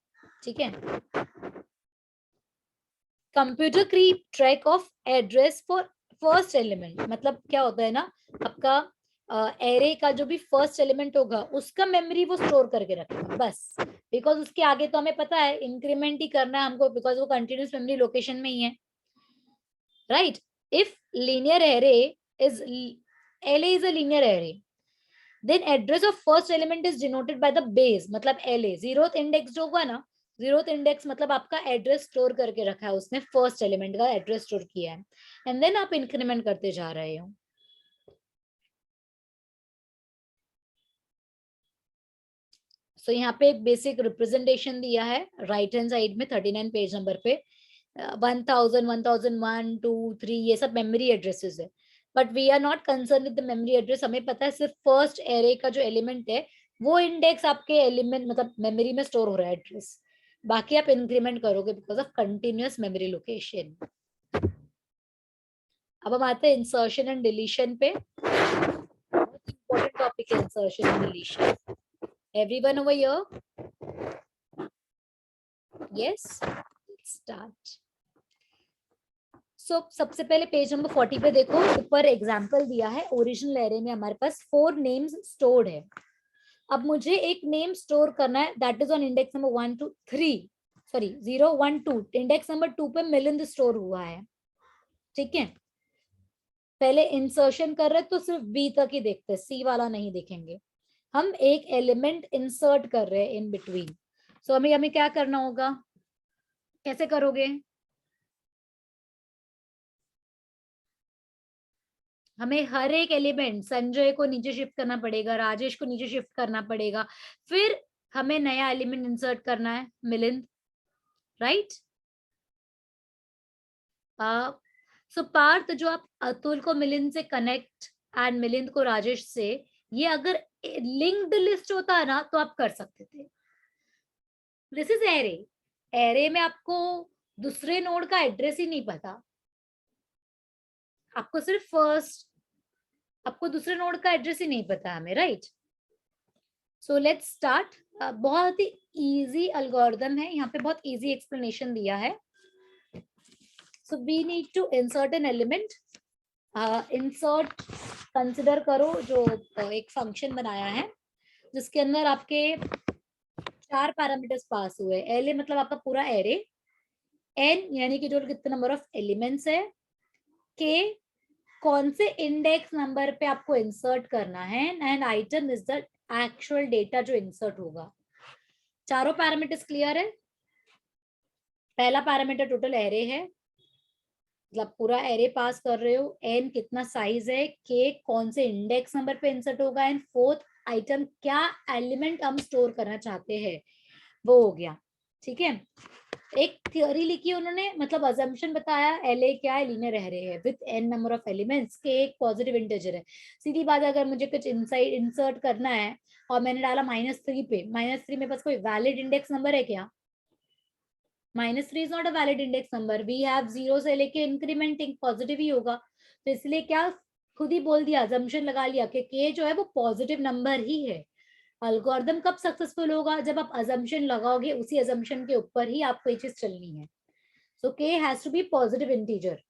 ठीक है, computer keep track of address for first element, मतलब क्या होता है ना, आपका एरे का जो भी फर्स्ट एलिमेंट होगा उसका मेमोरी वो स्टोर करके रखेगा बस, बिकॉज उसके आगे तो हमें पता है इंक्रीमेंट ही करना है हमको, बिकॉज वो कंटिन्यूस मेमोरी लोकेशन में ही है, right. If linear array is LA is a linear array, then address of first element is denoted by the base, मतलब LA, 0th इंडेक्स जो हुआ ना, 0th इंडेक्स मतलब आपका एड्रेस स्टोर करके रखा है उसने, फर्स्ट एलिमेंट का एड्रेस स्टोर किया है, एंड देन आप इंक्रीमेंट करते जा रहे हो। सो यहाँ पे एक बेसिक रिप्रेजेंटेशन दिया है राइट हैंड साइड में 39 पेज नंबर पे, 1000, 1001, 2, 3 ये सब मेमोरी एड्रेसेस है, but we are not concern with the memory address. हमें पता है सिर्फ फर्स्ट एरे का जो एलिमेंट है वो इंडेक्स आपके एलिमेंट मतलब मेमोरी में स्टोर हो रहा है एड्रेस, बाकी आप इंक्रीमेंट करोगे because of continuous memory location. अब हम आते हैं इंसर्शन एंड डिलीशन पे, बहुत इंपॉर्टेंट टॉपिक है insertion and deletion. Everyone over here? Yes, let's start. सबसे पहले पेज नंबर 40 पे देखो, ऊपर एग्जांपल दिया है, ओरिजिनल एरे में हमारे पास 4 नेम्स स्टोर्ड है। अब मुझे एक नेम स्टोर करना है that is on index number 1 2 3, sorry 0 1 2, index number 2 पे मिलिंद स्टोर हुआ है। ठीक है, पहले इंसर्शन कर रहे तो सिर्फ बी तक ही देखते, सी वाला नहीं देखेंगे। हम एक एलिमेंट इंसर्ट कर रहे हैं इन बिटवीन, सो हमें हमें क्या करना होगा, कैसे करोगे, हमें हर एक एलिमेंट, संजय को नीचे शिफ्ट करना पड़ेगा, राजेश को नीचे शिफ्ट करना पड़ेगा, फिर हमें नया एलिमेंट इंसर्ट करना है मिलिंद, राइट। सो पार्थ, जो आप अतुल को मिलिंद से कनेक्ट एंड मिलिंद को राजेश से, ये अगर लिंक्ड लिस्ट होता है ना तो आप कर सकते थे। दिस इज एरे, एरे में आपको दूसरे नोड का एड्रेस ही नहीं पता, आपको सिर्फ फर्स्ट, आपको दूसरे नोड का एड्रेस ही नहीं पता हमें, राइट। So let's start. बहुत ही इजी एल्गोरिथम है, यहाँ पे बहुत इजी एक्सप्लेनेशन दिया है. So we need to insert an element. Insert consider करो जो एक फंक्शन बनाया है जिसके अंदर आपके 4 पैरामीटर्स पास हुए. एल मतलब आपका पूरा एरे, एन यानी कि टोटल कितने नंबर ऑफ एलिमेंट्स है, के कौन से इंडेक्स नंबर पे आपको इंसर्ट करना है, and item is the actual data जो इंसर्ट होगा. चारों पैरामीटर्स क्लियर है. पहला पैरामीटर टोटल एरे है, मतलब पूरा एरे पास कर रहे हो. एन कितना साइज है, के कौन से इंडेक्स नंबर पे इंसर्ट होगा, एंड फोर्थ आइटम क्या एलिमेंट हम स्टोर करना चाहते हैं, वो हो गया. ठीक है. एक थ्योरी लिखी उन्होंने, मतलब अजम्पशन बताया. एलए क्या है, लीनियर एरे है with N number of elements, K एक पॉजिटिव इंटीजर है. सीधी बात है, अगर मुझे कुछ इनसाइड इंसर्ट करना है और मैंने डाला -3 पे, -3 मेरे पास कोई वैलिड इंडेक्स नंबर है क्या? -3 is not a valid index number. We have 0 से लेके इंक्रीमेंटिंग, पॉजिटिव ही होगा. तो इसलिए क्या, खुद ही बोल दिया, अजम्पशन लगा लिया कि के जो है वो पॉजिटिव नंबर ही है. एल्गोरिथम कब सक्सेसफुल होगा, जब आप अजम्पशन लगाओगे, उसी अजम्पशन के ऊपर ही आपको ये चीज चलनी है. So K has to be positive integer,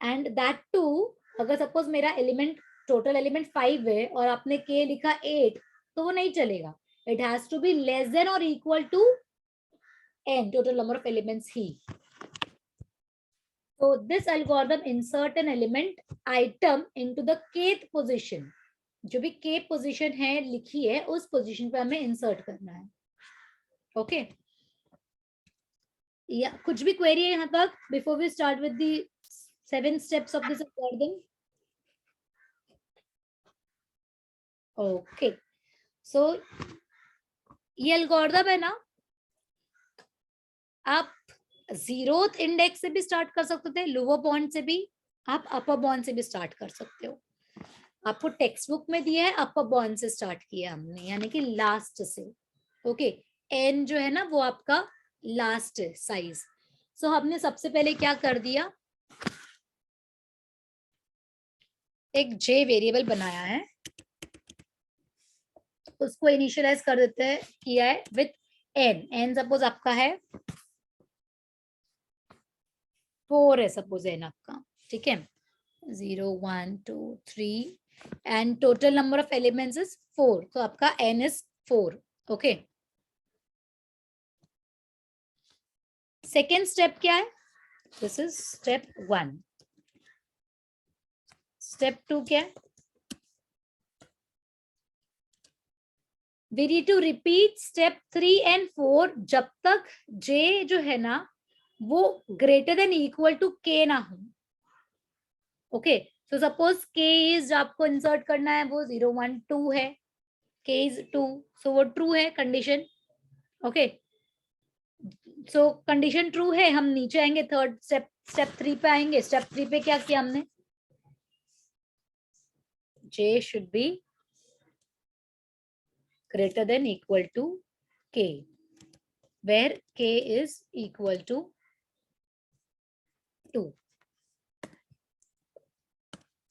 and that too, अगर सपोज मेरा एलिमेंट टोटल एलिमेंट 5 है और आपने के लिखा 8, तो वो नहीं चलेगा. It has to be less than और equal to n, total number of elements ही. So this algorithm insert an element item into the kth position. जो भी k पोजीशन है लिखी है, उस पोजीशन पे हमें इंसर्ट करना है. ओके. या कुछ भी क्वेरी है यहाँ तक before we start with the 7 steps of this algorithm? Okay. So ये एल्गोरिथम है ना, आप 0th इंडेक्स से भी स्टार्ट कर सकते थे, लोअर बाउंड से भी, आप अपर बाउंड से भी स्टार्ट कर सकते हो. आपको टेक्स्ट बुक में दिया है अपर बाउंड से स्टार्ट किया हमने, यानी कि लास्ट से. ओके. एन जो है ना वो आपका लास्ट साइज. सो हमने सबसे पहले क्या कर दिया, एक जे वेरिएबल बनाया है, उसको इनिशियलाइज कर देते हैं, किया है विथ एन. एन सपोज आपका है 4 है, सपोज एन आपका. ठीक है. 0 1 2 3 and total number of elements is 4, तो आपका n is 4. Okay. Second step क्या है, दिस इज स्टेप 1. स्टेप 2 क्या है, we need to repeat step 3 and 4 जब तक j जो है ना वो greater than equal to k ना हो. Okay. So suppose k is, आपको इंसर्ट करना है वो 0 1 2 है, k इज 2, सो वो ट्रू है कंडीशन. ओके. सो कंडीशन ट्रू है, हम नीचे आएंगे, थर्ड स्टेप, स्टेप 3 पे आएंगे. स्टेप 3 पे क्या किया हमने, j should be greater than equal to k, where k is equal to 2.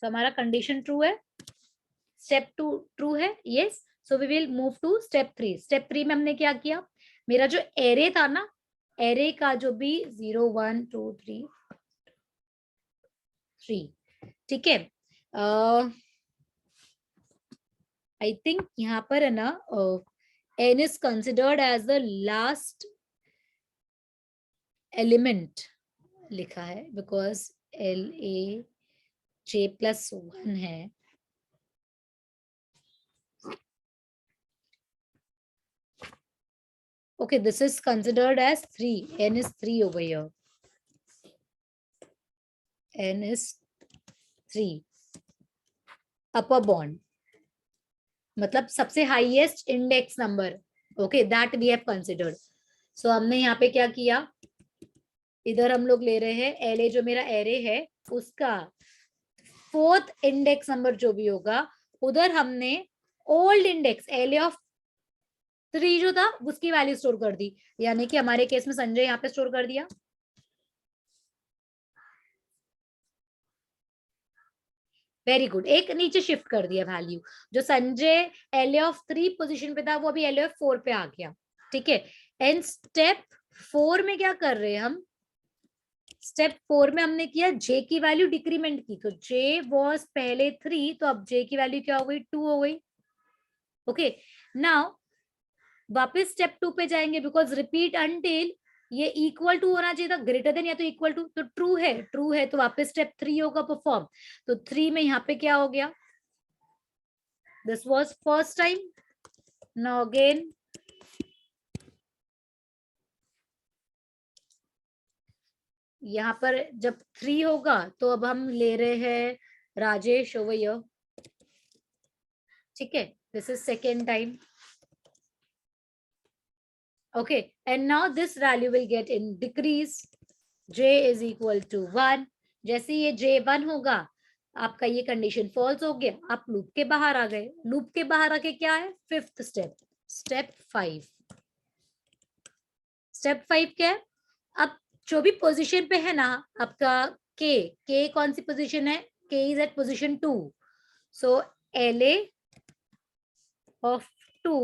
तो हमारा कंडीशन ट्रू है, स्टेप 2 ट्रू है. Yes. So we will move to step 3. Step 3 में हमने क्या किया, मेरा जो एरे था ना, एरे का जो भी 0 1 2 3 3, ठीक है. आई थिंक यहाँ पर है ना n is considered as the last element लिखा है, बिकॉज LA J+1 है. Okay, this is considered as 3. N is 3 over here. N is 3. Upper bond. मतलब सबसे highest index number. Okay, that we have considered. So हमने यहाँ पे क्या किया, इधर हम लोग ले रहे हैं LA जो मेरा एरे है उसका 4th इंडेक्स नंबर जो भी होगा, उधर हमने ओल्ड इंडेक्स LA ऑफ 3 जो था उसकी वैल्यू स्टोर कर दी. यानी कि हमारे केस में संजय यहाँ पे स्टोर कर दिया. वेरी गुड, एक नीचे शिफ्ट कर दिया वैल्यू। जो संजय LA(3) पोजीशन पे था वो अभी LA(4) पे आ गया। ठीक है, एंड स्टेप 4 में क्या कर रहे हैं हम, स्टेप 4 में हमने किया जे की वैल्यू डिक्रीमेंट की, तो जे वॉज पहले 3, तो अब जे की वैल्यू क्या हो गई, 2 हो गई। ओके, नाउ वापस स्टेप 2 पे जाएंगे, बिकॉज रिपीट अनटिल ये इक्वल टू होना चाहिए था, ग्रेटर देन या तो इक्वल टू, तो ट्रू है, ट्रू है तो वापस स्टेप 3 होगा परफॉर्म। तो 3 में यहाँ पे क्या हो गया, this was first time, now again यहाँ पर जब 3 होगा तो अब हम ले रहे हैं राजेश ओवर हियर। ठीक है, this is second time. Okay, and now this value will get in decrease. J is equal to 1. जैसे ये J 1 होगा, आपका ये कंडीशन फॉल्स हो गया, आप लूप के बाहर आ गए। लूप के बाहर आके क्या है, फिफ्थ स्टेप, स्टेप 5। स्टेप 5 क्या है, अब जो भी पोजीशन पे है ना आपका के कौन सी पोजीशन है, K is at position 2, so LA of 2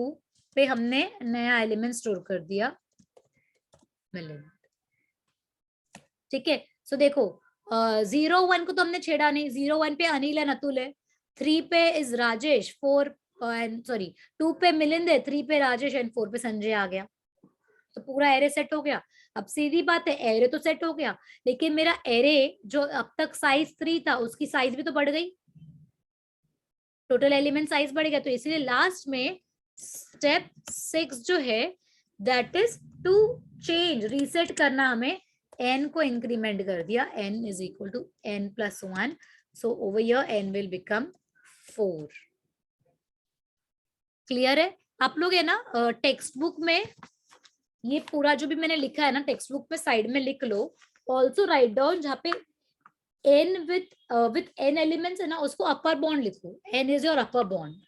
पे हमने नया एलिमेंट स्टोर कर दिया, मिलियन। ठीक है, सो देखो 0 1 को तो हमने छेड़ा नहीं, 0 1 पे अनिल है, अतुल है, 3 पे इज राजेश, 4 एंड सॉरी 2 पे मिलिंद है, 3 पे राजेश एंड 4 पे संजय आ गया, तो पूरा एरे सेट हो गया। अब सीधी बात है, एरे तो सेट हो गया, लेकिन मेरा एरे जो अब तक साइज 3 था उसकी साइज भी तो बढ़ गई, टोटल एलिमेंट साइज बढ़ गया, तो इसलिए लास्ट में स्टेप 6 जो है that is to change, reset करना, हमें n को इंक्रीमेंट कर दिया, n is equal to n+1, so over here n will become 4। Clear है आप लोग, है ना, टेक्स्ट बुक में ये पूरा जो भी मैंने लिखा है ना, टेक्स्ट बुक में साइड में लिख लो, ऑल्सो राइट डाउन, जहाँ पे n with n एलिमेंट्स है ना, उसको अपर बॉन्ड लिखो, n is your upper bound.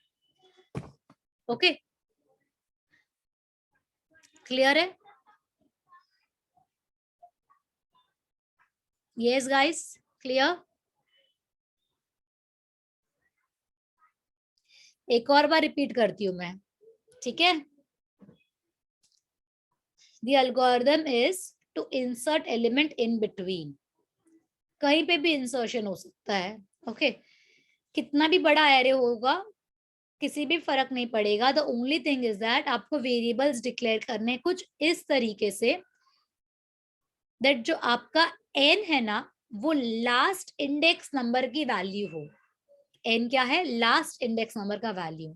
Okay, clear है? Yes guys, clear? एक और बार रिपीट करती हूं मैं, ठीक है? The algorithm is to insert element in between. कहीं पे भी इंसर्शन हो सकता है, ओके? कितना भी बड़ा एरे होगा, किसी भी फर्क नहीं पड़ेगा। The only thing is that आपको वेरिएबल्स डिक्लेयर करने कुछ इस तरीके से दैट जो आपका n है ना, वो लास्ट इंडेक्स नंबर की वैल्यू हो। n क्या है, लास्ट इंडेक्स नंबर का वैल्यू,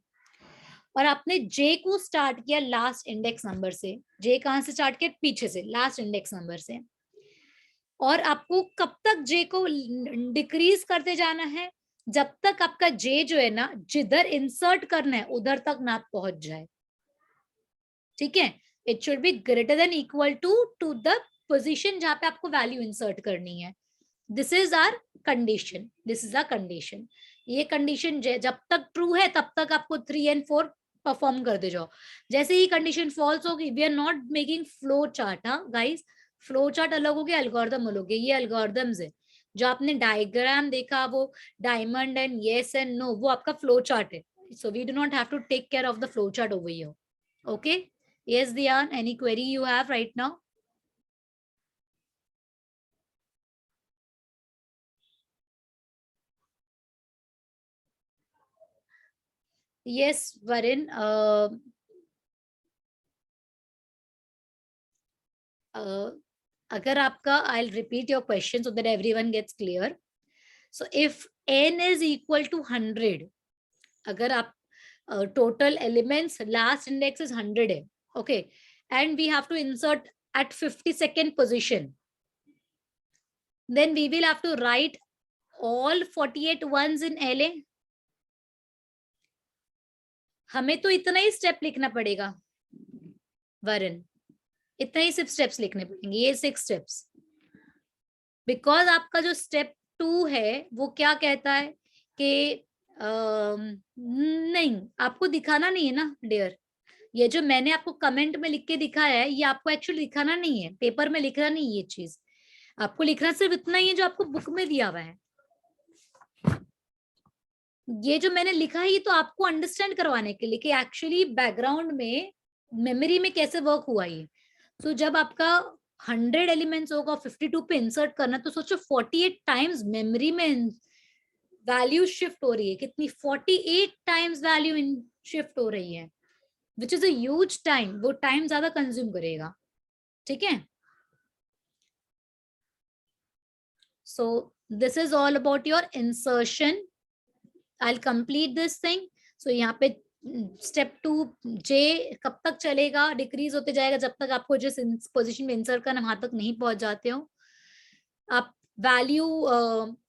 और आपने j को स्टार्ट किया लास्ट इंडेक्स नंबर से। j कहां से स्टार्ट किया, पीछे से, लास्ट इंडेक्स नंबर से, और आपको कब तक j को डिक्रीज करते जाना है, जब तक आपका j जो है ना, जिधर इंसर्ट करना है उधर तक ना पहुंच जाए। ठीक है, it should be greater than equal to the position जहां पे आपको वैल्यू इंसर्ट करनी है। This is our condition, this is a condition. ये कंडीशन जब तक ट्रू है तब तक आपको 3 एंड 4 परफॉर्म करते जाओ। जैसे ही कंडीशन फॉल्स होगी, we are not making flow chart, हाँ गाइस, फ्लो चार्ट अलग हो गया, एल्गोरिथम अलग हो गया। ये एल्गोरिथम्स है, जो आपने डायग्राम देखा वो diamond and yes and no, वो आपका फ्लो चार्ट है। So we do not have to take care of the flow chart over here. Okay, yes Diyan, any query you have right now? Yes Varin, अगर आपका, I'll repeat your question so that everyone gets clear. So if n is equal to 100, अगर आप total elements last index is 100 है, okay, and we have to insert at 52nd position, then we will have to write all 48 ones in LA. हमें तो इतना ही step लिखना पड़ेगा वरुण, इतना ही सिर्फ स्टेप्स लिखने पड़ेंगे, ये 6 स्टेप्स, बिकॉज आपका जो स्टेप 2 है वो क्या कहता है कि नहीं, आपको दिखाना नहीं है ना डियर, ये जो मैंने आपको कमेंट में लिख के दिखाया है ये आपको एक्चुअली दिखाना नहीं है, पेपर में लिखना नहीं, ये चीज आपको लिखना सिर्फ इतना ही है जो आपको बुक में दिया हुआ है। ये जो मैंने लिखा है ये तो आपको अंडरस्टैंड करवाने के लिए कि एक्चुअली बैकग्राउंड में मेमोरी में कैसे वर्क हुआ ये। तो जब आपका 100 एलिमेंट्स होगा 52 पे इंसर्ट करना, तो सोचो 48 टाइम्स मेमोरी में वैल्यू शिफ्ट हो रही है। कितनी? 48 टाइम्स वैल्यू इन शिफ्ट हो रही है, which is a huge time. वो टाइम ज्यादा कंज्यूम करेगा। ठीक है, so this is all about your insertion. I will complete this thing. So यहाँ पे स्टेप 2 जे कब तक चलेगा? डिक्रीज होते जाएगा जब तक आपको जिस पोजीशन में इंसर्ट करना वहां तक नहीं पहुंच जाते हो। आप वैल्यू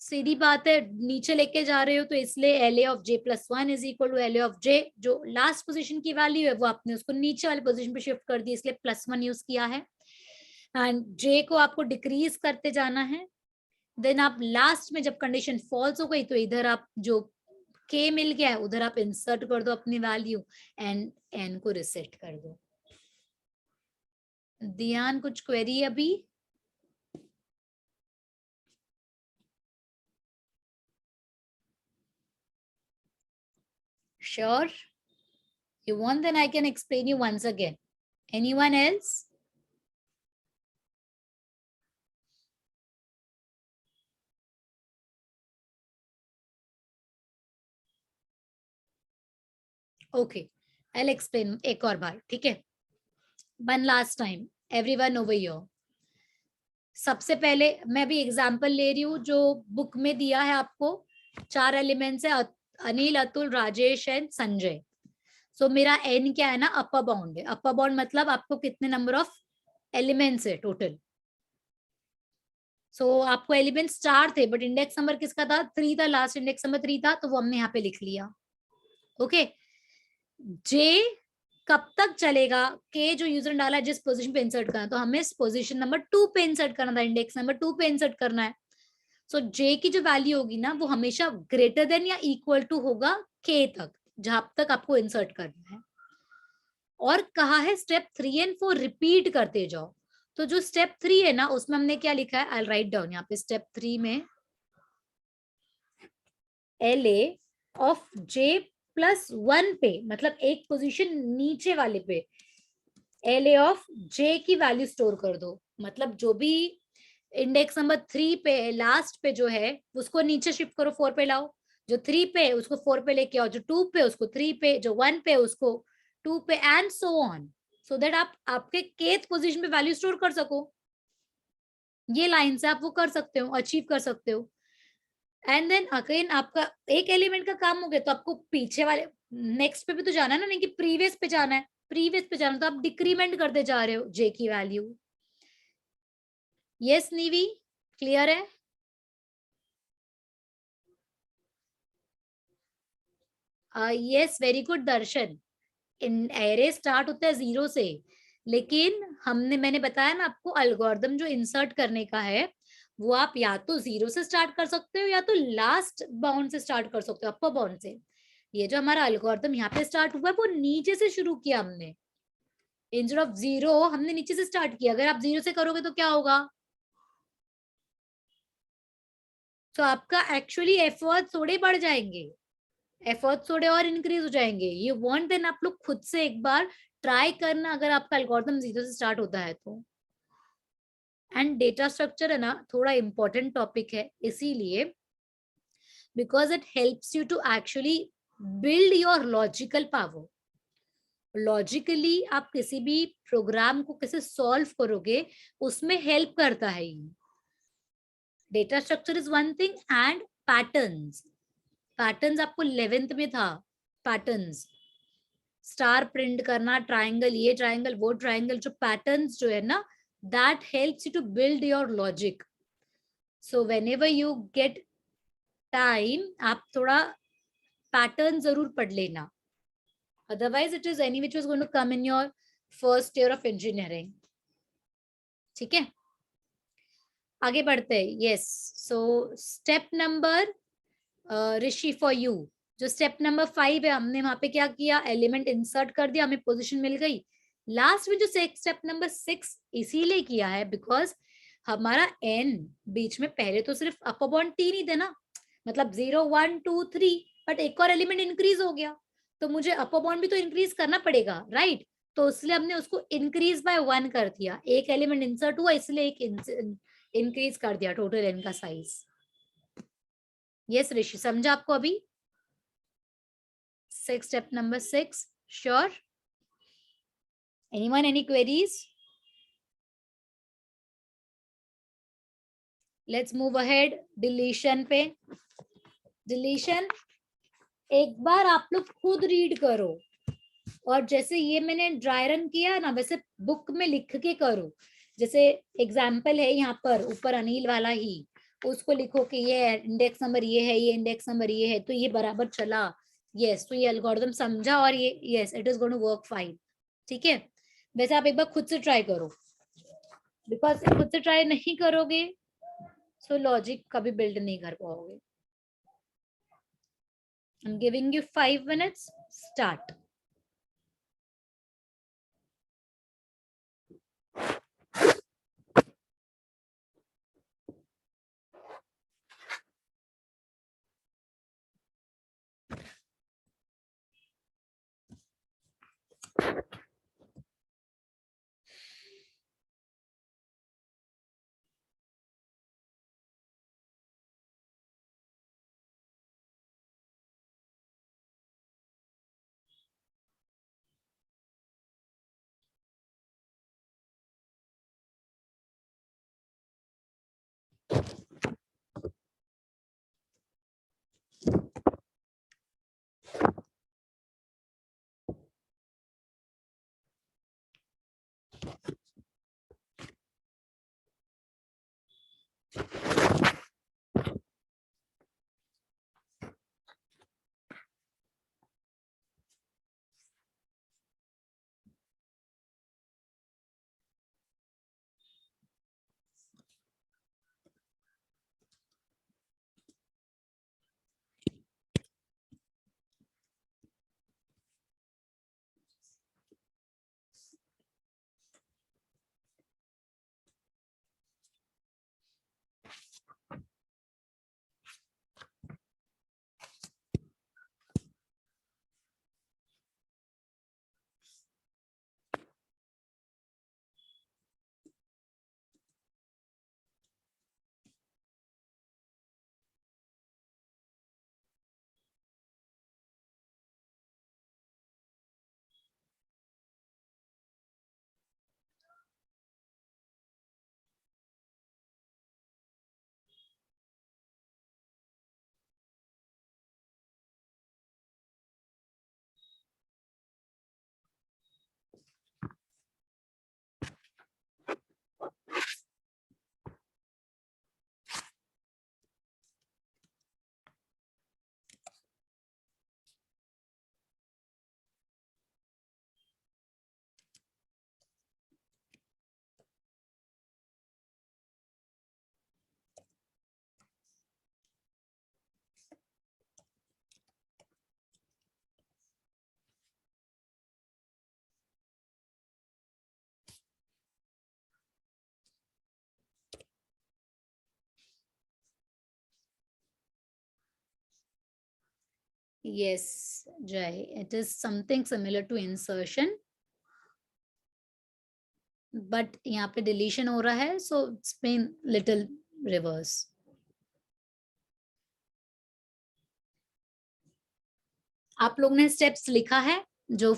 सीधी बात है नीचे लेके जा रहे हो, तो इसलिए L A of J plus one is equal to L A of J. जो लास्ट पोजीशन की वैल्यू है वो आपने उसको नीचे वाली पोजीशन पे शिफ्ट कर दी, इसलिए प्लस वन यूज किया है। एंड जे को आपको डिक्रीज करते जाना है। देन आप लास्ट में जब कंडीशन फॉल्स हो गई तो इधर आप जो के मिल गया है उधर आप इंसर्ट कर दो अपनी वैल्यू एंड एन को रिसेट कर दो। ध्यान, कुछ क्वेरी अभी? Sure? You want, then I can explain you once again. Anyone else? Okay, I'll explain एक और बार, ठीक है? One last time, everyone over here. सबसे पहले मैं भी एग्जाम्पल ले रही हूँ जो बुक में दिया है आपको। 4 एलिमेंट्स है, अनिल, अतुल, राजेश एंड संजय। सो मेरा एन क्या है ना, अपर बाउंड है। अपर बाउंड मतलब आपको कितने नंबर ऑफ एलिमेंट्स है टोटल। सो आपको एलिमेंट्स 4 थे बट इंडेक्स नंबर किसका था? 3 था, लास्ट इंडेक्स नंबर 3 था, तो वो हमने यहाँ पे लिख लिया। ओके, जे कब तक चलेगा? के जो यूजर ने डाला है जिस पोजीशन पे इंसर्ट करना है, तो हमें इस पोजीशन नंबर 2 पे इंसर्ट करना था, इंडेक्स नंबर 2 पे इंसर्ट करना है। सो जे की जो वैल्यू होगी ना वो हमेशा ग्रेटर देन या इक्वल टू होगा के तक, जहां तक आपको इंसर्ट करना है। और कहा है स्टेप 3 एंड 4 रिपीट करते जाओ। तो जो स्टेप 3 है ना उसमें हमने क्या लिखा है, आई राइट डाउन यहाँ पे। स्टेप 3 में L A of J plus one पे, मतलब एक पोजीशन नीचे वाले पे एल ए ऑफ जे की वैल्यू स्टोर कर दो। मतलब जो भी इंडेक्स नंबर 3 पे लास्ट पे जो है उसको नीचे शिफ्ट करो, 4 पे लाओ। जो 3 पे उसको 4 पे लेके आओ, जो 2 पे उसको 3 पे, जो 1 पे उसको 2 पे, and so on, so that आप आपके केथ पोजीशन पे वैल्यू स्टोर कर सको। ये लाइन से आप वो कर सकते हो, अचीव कर सकते हो। एंड देन अगेन आपका एक एलिमेंट का काम हो गया, तो आपको पीछे वाले नेक्स्ट पे भी तो जाना है ना, नहीं कि प्रीवियस पे जाना है। प्रीवियस पे जाना तो आप डिक्रीमेंट करते जा रहे हो जे की वैल्यू। यस निवी, क्लियर है? यस, वेरी गुड दर्शन। इन एरे स्टार्ट होता है 0 से, लेकिन मैंने बताया ना आपको अल्गोरिदम जो इंसर्ट करने का है वो आप या तो 0 से स्टार्ट कर सकते हो या तो लास्ट बाउंड से स्टार्ट कर सकते हो, अपर बाउंड से। ये जो हमारा अल्गोरिदम यहाँ पे स्टार्ट हुआ है वो नीचे से शुरू किया हमने। इंस्टेड ऑफ 0 हमने नीचे से स्टार्ट किया। अगर आप 0 से करोगे तो क्या होगा? तो आपका एक्चुअली एफर्ट थोड़े बढ़ जाएंगे, एफर्ट थोड़े और इंक्रीज हो जाएंगे। ये वांट देन आप लोग खुद से एक बार ट्राई करना, अगर आपका एल्गोरिथम 0 से स्टार्ट होता है तो। एंड डेटा स्ट्रक्चर है ना थोड़ा इंपॉर्टेंट टॉपिक है, इसीलिए because it helps you to actually build your logical power. Logically आप किसी भी प्रोग्राम को कैसे सॉल्व करोगे उसमें हेल्प करता है ये। Data structure is one thing and patterns. Patterns आपको 11th में था। पैटर्न्स, स्टार प्रिंट करना, ट्रायंगल, ये ट्रायंगल वो ट्रायंगल, जो पैटर्न्स जो है ना that helps you to build your logic. So whenever you get time आप थोड़ा पैटर्न जरूर पढ़ लेना, otherwise it is any which is going to come in your first year of engineering. ठीक है, आगे बढ़ते हैं। Yes, so step number Rishi for you, जो स्टेप नंबर 5 है हमने वहां पे क्या किया, एलिमेंट इंसर्ट कर दिया, हमें पोजीशन मिल गई। लास्ट में जो स्टेप नंबर 6 इसीलिए किया है बिकॉज हमारा एन बीच में पहले तो सिर्फ अपर बाउंड 3 ही थे ना, मतलब 0 1 2 3 बट एक और एलिमेंट इंक्रीज हो गया, तो मुझे अपर बाउंड भी तो इंक्रीज करना पड़ेगा, राइट? तो इसलिए हमने उसको इंक्रीज बाय 1 कर दिया, एक एलिमेंट इंसर्ट हुआ इसलिए एक इंक्रीज कर दिया टोटल एन का साइज। यस ऋषि, समझा आपको अभी? Step number 6, sure? Anyone, any queries? Let's move ahead deletion पे। डिलीशन एक बार आप लोग खुद रीड करो, और जैसे ये मैंने ड्राई रन किया ना, वैसे बुक में लिख के करो। जैसे एग्जाम्पल है यहाँ पर ऊपर अनिल वाला ही, उसको लिखो कि ये इंडेक्स नंबर ये है, ये इंडेक्स नंबर ये है, तो ये बराबर चला। यस, तो ये एल्गोरिथम समझा और ये yes it is going to work fine. ठीक है, वैसे आप एक बार खुद से ट्राई करो, बिकॉज खुद से ट्राई नहीं करोगे सो लॉजिक कभी बिल्ड नहीं कर पाओगे। I'm giving you 5 minutes. Start. Yes, Jai, it is something similar to insertion, but यहाँ पे deletion हो रहा है, so it's been little reverse. आप लोग ने स्टेप्स लिखा है जो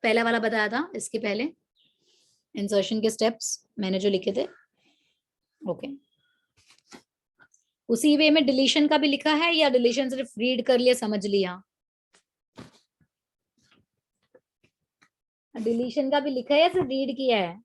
पहला वाला बताया था इसके पहले, इंसर्शन के स्टेप्स मैंने जो लिखे थे? ओके, उसी वे में डिलीशन का भी लिखा है या डिलीशन सिर्फ रीड कर लिया समझ लिया? डिलीशन का भी लिखा है या सिर्फ रीड किया है?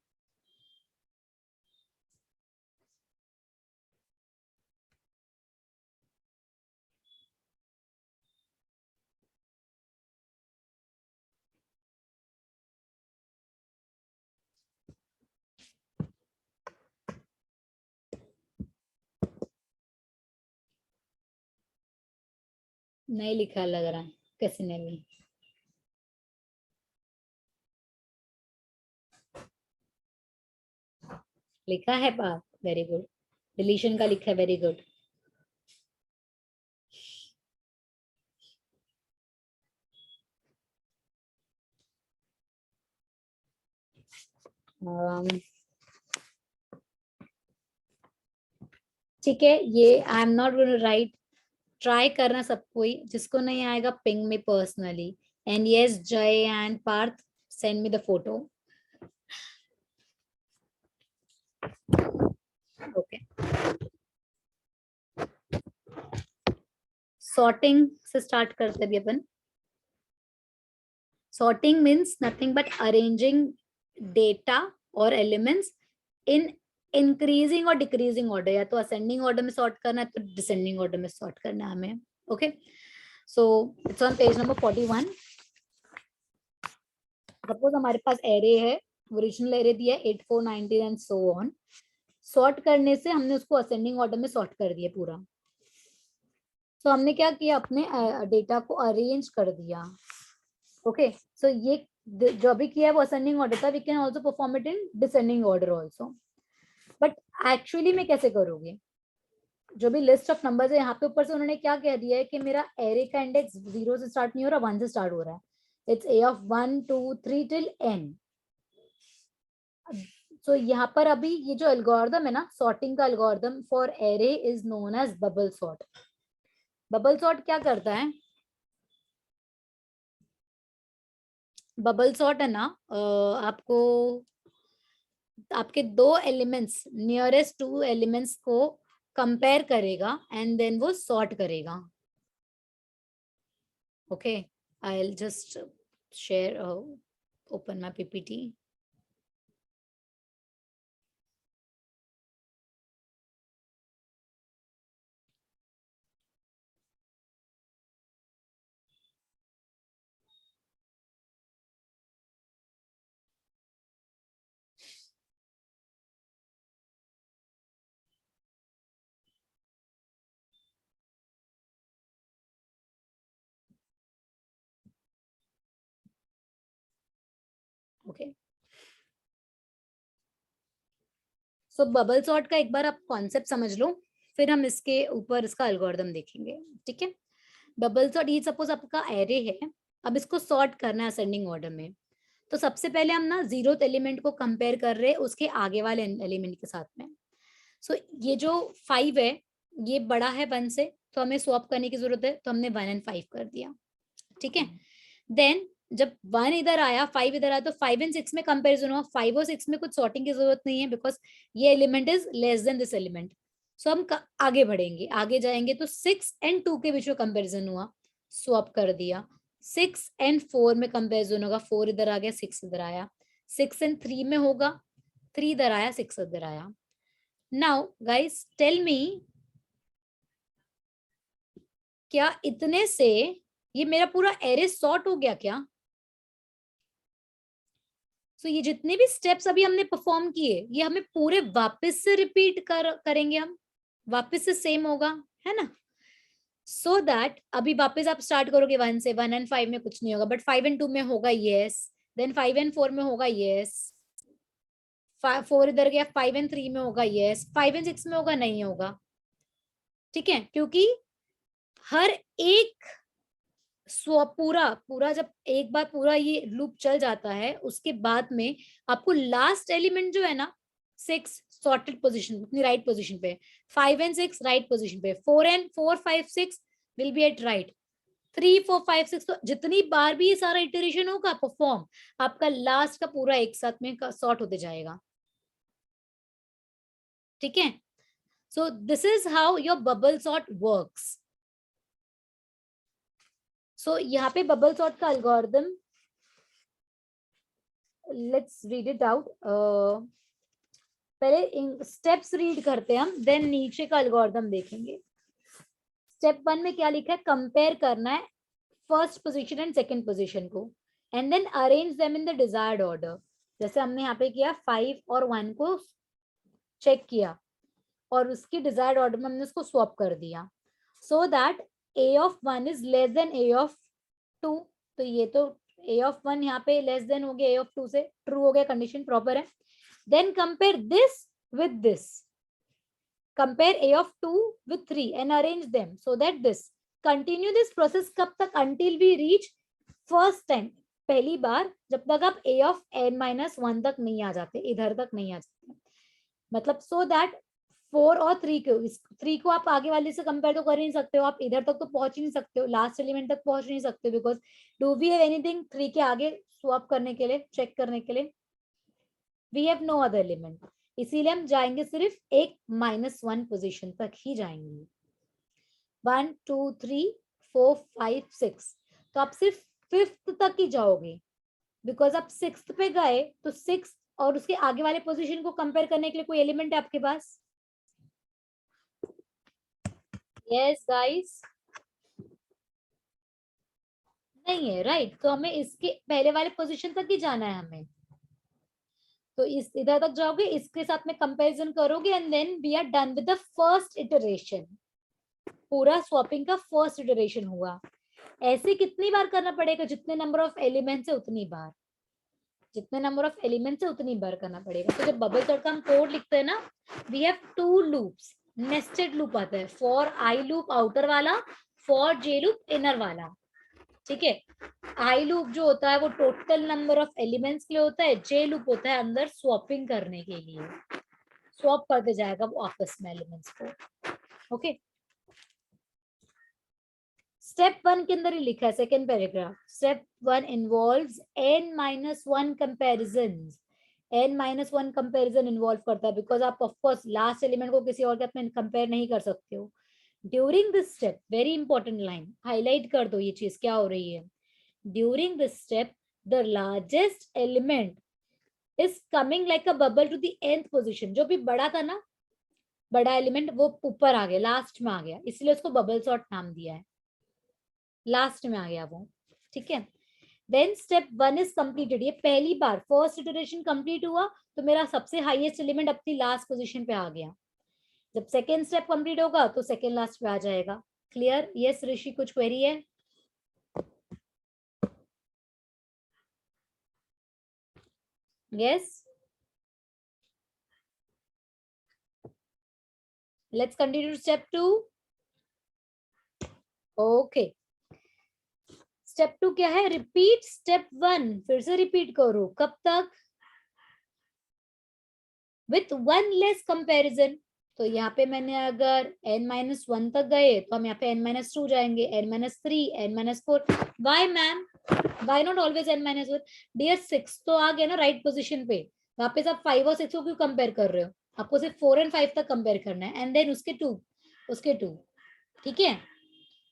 नहीं लिखा लग रहा है किसी ने भी। लिखा है पाप, वेरी गुड। डिलीशन का लिखा है, वेरी गुड। ठीक है, ये I am not going to write, try करना सब कोई, जिसको नहीं आएगा पिंग में personally. And yes Jay and Parth, send me the photo. Okay, sorting से स्टार्ट करते भी अपन। Sorting means nothing but arranging data और एलिमेंट्स इन इंक्रीजिंग और डिक्रीजिंग ऑर्डर, या तो असेंडिंग ऑर्डर में सॉर्ट करना है तो डिसेंडिंग ऑर्डर में सॉर्ट करना है हमें। Okay, so it's on page number 41। Suppose हमारे पास एरे है, ओरिजिनल एरे दिया 8 4 19 एंड सो ऑन। सॉर्ट करने से हमने उसको असेंडिंग ऑर्डर में सॉर्ट कर दिया पूरा। तो हमने क्या किया, अपने डेटा को अरेंज कर दिया। ओके, सो ये जो भी किया है वो असेंडिंग ऑर्डर था, we can also perform it in descending order also. But actually में कैसे करोगे, जो भी लिस्ट ऑफ नंबर्स है यहाँ पे ऊपर से उन्होंने क्या कह दिया है कि मेरा एरे का इंडेक्स 0 से स्टार्ट नहीं हो रहा, 1 से स्टार्ट हो रहा है। It's a of 1 2 3 till n। सो यहाँ पर अभी ये जो एल्गोरिथम है ना, सॉर्टिंग का algorithm for array is known as bubble sort. Bubble sort क्या करता है, बबल सॉर्ट है ना, आपको आपके दो एलिमेंट्स, नियरेस्ट टू एलिमेंट्स को कंपेयर करेगा एंड देन वो सॉर्ट करेगा। Okay, I will just share, open my PPT. Okay, so bubble sort का एक बार आप कॉन्सेप्ट समझ लो, फिर हम इसके ऊपर इसका एल्गोरिथम देखेंगे। ठीक है, बबल सॉर्ट, ये सपोज आपका एरे है, अब इसको सॉर्ट करना है असेंडिंग ऑर्डर में। तो सबसे पहले हम ना 0th एलिमेंट को कंपेयर कर रहे हैं उसके आगे वाले एलिमेंट के साथ में। सो ये जो 5 है ये बड़ा है 1 से, तो हमें स्वैप करने की जरूरत है, तो हमने 1 एंड 5 कर दिया। ठीक है, देन जब 1 इधर आया 5 इधर आया, तो 5 एंड 6 में कंपैरिजन हुआ। 5 और 6 में कुछ सॉर्टिंग की जरूरत नहीं है, बिकॉज ये element is less than this element. So हम आगे बढ़ेंगे, आगे जाएंगे, तो 6 एंड 2 के बीच में कंपैरिजन हुआ, स्वैप कर दिया। 6 एंड 4 में कंपैरिजन होगा, 4 इधर आ गया 6 इधर आया। 6 एंड 3 में होगा, 3 इधर आया 6 इधर आया। नाउ गाइस टेल मी, क्या इतने से ये मेरा पूरा एरे सॉर्ट हो गया क्या? सो ये जितने भी स्टेप्स अभी हमने परफॉर्म किए, ये हमें पूरे वापस से रिपीट करेंगे, हम वापस से सेम होगा, है ना? सो दैट अभी वापस आप स्टार्ट करोगे 1 से, 1 एंड 5 में कुछ नहीं होगा, बट 5 एंड 2 में होगा यस, देन 5 एंड 4 में होगा यस, 4 इधर गया, 5 एंड 3 में होगा यस, 5 एंड 6 में होगा नहीं होगा। ठीक है, क्योंकि हर एक पूरा पूरा जब एक बार पूरा ये लूप चल जाता है, उसके बाद में आपको लास्ट एलिमेंट जो है ना 6 सॉर्टेड पोजीशन, अपनी राइट पोजीशन पे, 5 एंड 6 राइट पोजीशन पे, 4 5 6 विल बी एट राइट, 3 4 5 6। तो जितनी बार भी ये सारा इटरेशन होगा परफॉर्म, आपका लास्ट का पूरा एक साथ में सॉर्ट होते जाएगा। ठीक है, so this is how your bubble sort works. So यहाँ पे बबल सॉर्ट का algorithm, let's read it out. पहले स्टेप्स रीड करते हैं हम, देन नीचे का एल्गोरिथम देखेंगे। स्टेप 1 में क्या लिखा है, कंपेयर करना है first position and second position को, and then arrange them in the desired order. जैसे हमने यहाँ पे किया 5 और 1 को चेक किया और उसकी डिजायर्ड ऑर्डर में हमने उसको स्वैप कर दिया, so that a of 1 is less then a of 2। तो ये तो a ऑफ 1 यहाँ पे लेस देन हो गया a ऑफ 2 से, ट्रू हो गया, कंडीशन प्रॉपर है। Then compare this with this. Compare a of 2 with 3 and arrange them so that this. Continue this process कब तक? Until we reach first time. पहली बार जब तक आप a ऑफ n माइनस 1 तक नहीं आ जाते, इधर तक नहीं आ जाते, मतलब सो दैट 4 और 3 को, 3 को आप आगे वाले से कंपेयर तो कर ही नहीं सकते हो, आप इधर तक तो पहुंच ही नहीं सकते हो, लास्ट एलिमेंट तक पहुंच नहीं सकते, because do we have anything 3 के आगे स्वैप करने के लिए, चेक करने के लिए? We have no other element, इसीलिए हम जाएंगे सिर्फ एक -1 पोजीशन तक ही जाएंगे। 1 2 3 4 5 6, तो आप सिर्फ 5th तक ही जाओगे, बिकॉज आप 6th पे गए तो 6 और उसके आगे वाले पोजीशन को कंपेयर करने के लिए कोई एलिमेंट है आपके पास? यस गाइस, नहीं है, राइट? तो हमें इसके पहले वाले पोजीशन तक ही जाना है हमें, तो इस इधर तक जाओगे, इसके साथ में कंपैरिजन करोगे, and then we are done with the first iteration. पूरा स्वैपिंग का फर्स्ट इटरेशन हुआ। ऐसे कितनी बार करना पड़ेगा? जितने नंबर ऑफ एलिमेंट्स है उतनी बार, जितने नंबर ऑफ एलिमेंट्स है उतनी बार करना पड़ेगा। तो जब बबल सॉर्ट का हम कोड लिखते हैं ना, we have 2 loops, nested loop आता है, फॉर आई लूप आउटर वाला, फॉर जे लूप इनर वाला, ठीक है? आई लूप जो होता है वो टोटल नंबर ऑफ एलिमेंट्स के लिए होता है, जे लूप होता है अंदर स्वैपिंग करने के लिए, स्वैप करते जाएगा वो आपस में एलिमेंट्स को। ओके, स्टेप 1 के अंदर ही लिखा है, second paragraph, step 1 involves n-1 comparisons. n-1 comparison involve करता है, बिकॉज आप ऑफ कोर्स लास्ट एलिमेंट को किसी और के साथ में कंपेयर नहीं कर सकते हो। During this step, very important line, highlight कर दो ये चीज क्या हो रही है। During this step the largest element is coming like a bubble to the nth position. जो भी बड़ा था ना, बड़ा एलिमेंट, वो ऊपर आ गया, लास्ट में आ गया, इसलिए उसको बबल सॉर्ट नाम दिया है, लास्ट में आ गया वो, ठीक है? देन स्टेप 1 इज कंप्लीटेड, ये पहली बार फर्स्ट इटरेशन कंप्लीट हुआ, तो मेरा सबसे हाईएस्ट एलिमेंट अपनी लास्ट पोजीशन पे आ गया। जब सेकेंड स्टेप कंप्लीट होगा तो सेकेंड लास्ट पे आ जाएगा। क्लियर? यस ऋषि, कुछ क्वेरी है? Yes, let's continue step 2। Okay, step 2 क्या है? रिपीट स्टेप 1, फिर से रिपीट करो, कब तक? With 1 less comparison. तो यहाँ पे मैंने अगर n-1 तक गए तो हम यहाँ पे n-2 जाएंगे, n-3, n-4। Why ma'am, why not always n-1? Dear 6 तो आ गया ना राइट पोजीशन पे, वापस आप 5 और 6 को क्यों कंपेयर कर रहे हो? आपको सिर्फ 4 और 5 तक कंपेयर करना है, एंड देन उसके 2, उसके 2, ठीक है?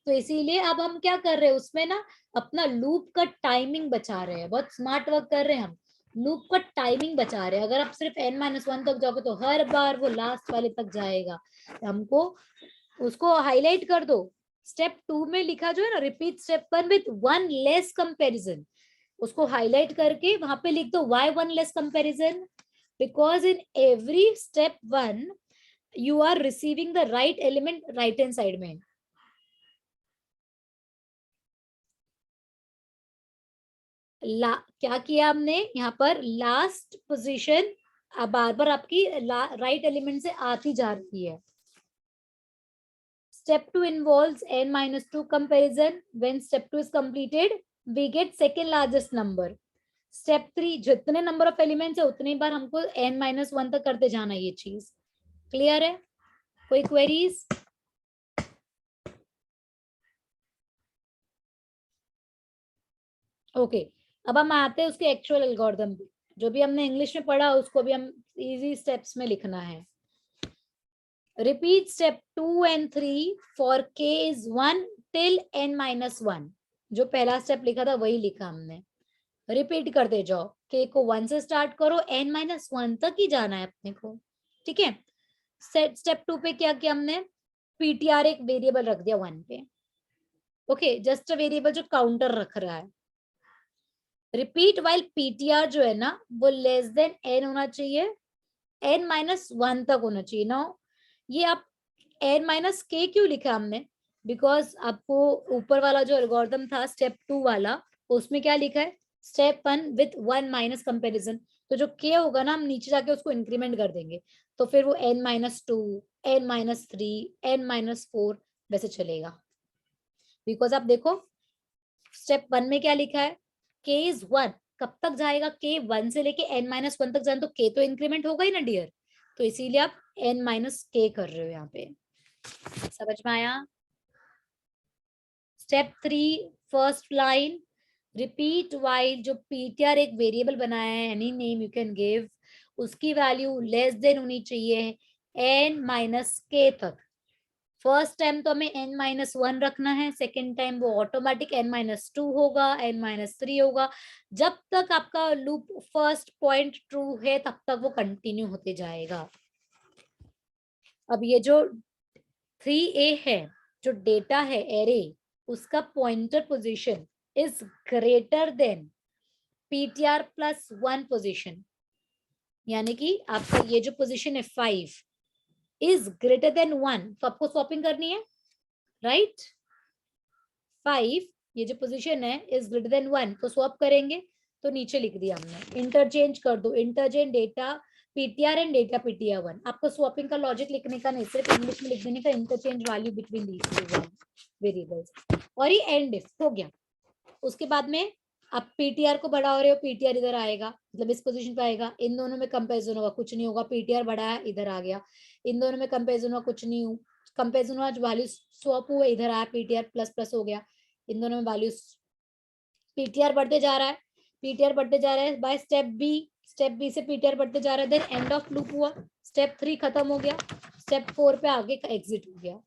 तो इसीलिए अब हम क्या कर रहे हैं उसमें ना, अपना लूप का टाइमिंग बचा रहे हैं, बहुत स्मार्ट वर्क कर रहे हैं हम, लूप का टाइमिंग बचा रहे हैं। अगर आप सिर्फ n-1 तक जाओगे तो हर बार वो लास्ट वाले तक जाएगा, हमको उसको हाईलाइट कर दो। स्टेप 2 में लिखा जो है ना, repeat step 1 with 1 less comparison, उसको हाईलाइट करके वहां पे लिख दो why 1 less comparison, because in every step 1 you are receiving the right element right hand side में। क्या किया हमने यहाँ पर? लास्ट पोजीशन बार बार आपकी राइट एलिमेंट से आती जा रही है। Step 2 involves n-2 comparison. When step 2 is completed, we get second largest number. Step 3, जितने नंबर ऑफ एलिमेंट्स है उतनी बार हमको n-1 तक करते जाना, ये चीज क्लियर है? कोई क्वेरीज? ओके, अब हम आते हैं उसके एक्चुअल एल्गोरिथम पे। जो भी हमने इंग्लिश में पढ़ा उसको भी हम इजी स्टेप्स में लिखना है। Repeat step 2 and 3 for k is 1 till n-1। जो पहला स्टेप लिखा था वही लिखा हमने, रिपीट करते जाओ, k को 1 से स्टार्ट करो, n-1 तक ही जाना है अपने को, ठीक है? स्टेप 2 पे क्या किया हमने? ptr एक वेरिएबल रख दिया 1 पे, ओके, जस्ट अ वेरिएबल जो काउंटर रख रहा है। रिपीट वाइल ptr जो है ना वो लेस देन n होना चाहिए, n-1 तक होना चाहिए ना। ये आप n-k क्यों लिखा हमने? बिकॉज आपको ऊपर वाला जो एल्गोरिथम था स्टेप 2 वाला, उसमें क्या लिखा है? Step 1 with 1 minus comparison. तो जो k होगा ना, हम नीचे जाके उसको इंक्रीमेंट कर देंगे, तो फिर वो n-2, n-3, n-4 वैसे चलेगा। बिकॉज आप देखो स्टेप 1 में क्या लिखा है? k इज 1, कब तक जाएगा? k 1 से लेके n-1 तक जाए तो k तो इंक्रीमेंट होगा ही ना डियर, तो इसीलिए आप n-k कर रहे हो यहाँ पे। समझ में आया? Step 3 first line, repeat while, जो ptr एक वेरिएबल बनाया है, any name you can give, उसकी वैल्यू लेस देन होनी चाहिए n-k तक। फर्स्ट टाइम तो हमें n-1 रखना है, सेकेंड टाइम वो ऑटोमेटिक n-2 होगा, n-3 होगा। जब तक आपका लूप फर्स्ट पॉइंट ट्रू है तब तक वो कंटिन्यू होते जाएगा। अब ये जो 3a है, जो डेटा है एरे, उसका pointer position is greater than ptr plus 1 position, यानी कि आपका ये जो पोजीशन है 5 इज ग्रेटर देन 1, तो आपको स्वैपिंग करनी है, राइट? 5 ये जो पोजीशन है इज ग्रेटर देन 1, तो स्वैप करेंगे, तो नीचे लिख दिया हमने, इंटरचेंज कर दो, interchange data ptr and data ptr1। आपको स्वैपिंग का लॉजिक लिखने का नहीं, सिर्फ इंग्लिश में लिख देने का, interchange value between these two variables, और ये एंड इफ हो गया। उसके बाद में आप पीटीआर को बढ़ा रहे हो, पीटीआर इधर आएगा, मतलब इस पोजीशन पे आएगा, इन दोनों में कंपैरिजन होगा, कुछ नहीं होगा, पीटीआर बढ़ाया इधर आ गया, इन दोनों में कंपैरिजन हुआ, कुछ नहीं, कंपैरिजन हुआ, वैल्यू स्वैप हुआ, इधर आया, पीटीआर प्लस प्लस हो गया, इन दोनों में वैल्यू, पीटीआर बढ़ते जा रहा है, पीटीआर बढ़ते जा रहा है by step B, step B से पीटीआर बढ़ते जा रहा है, देन एंड ऑफ लूप हुआ, स्टेप 3 खत्म हो गया, स्टेप 4 पे आगे का एग्जिट हो गया।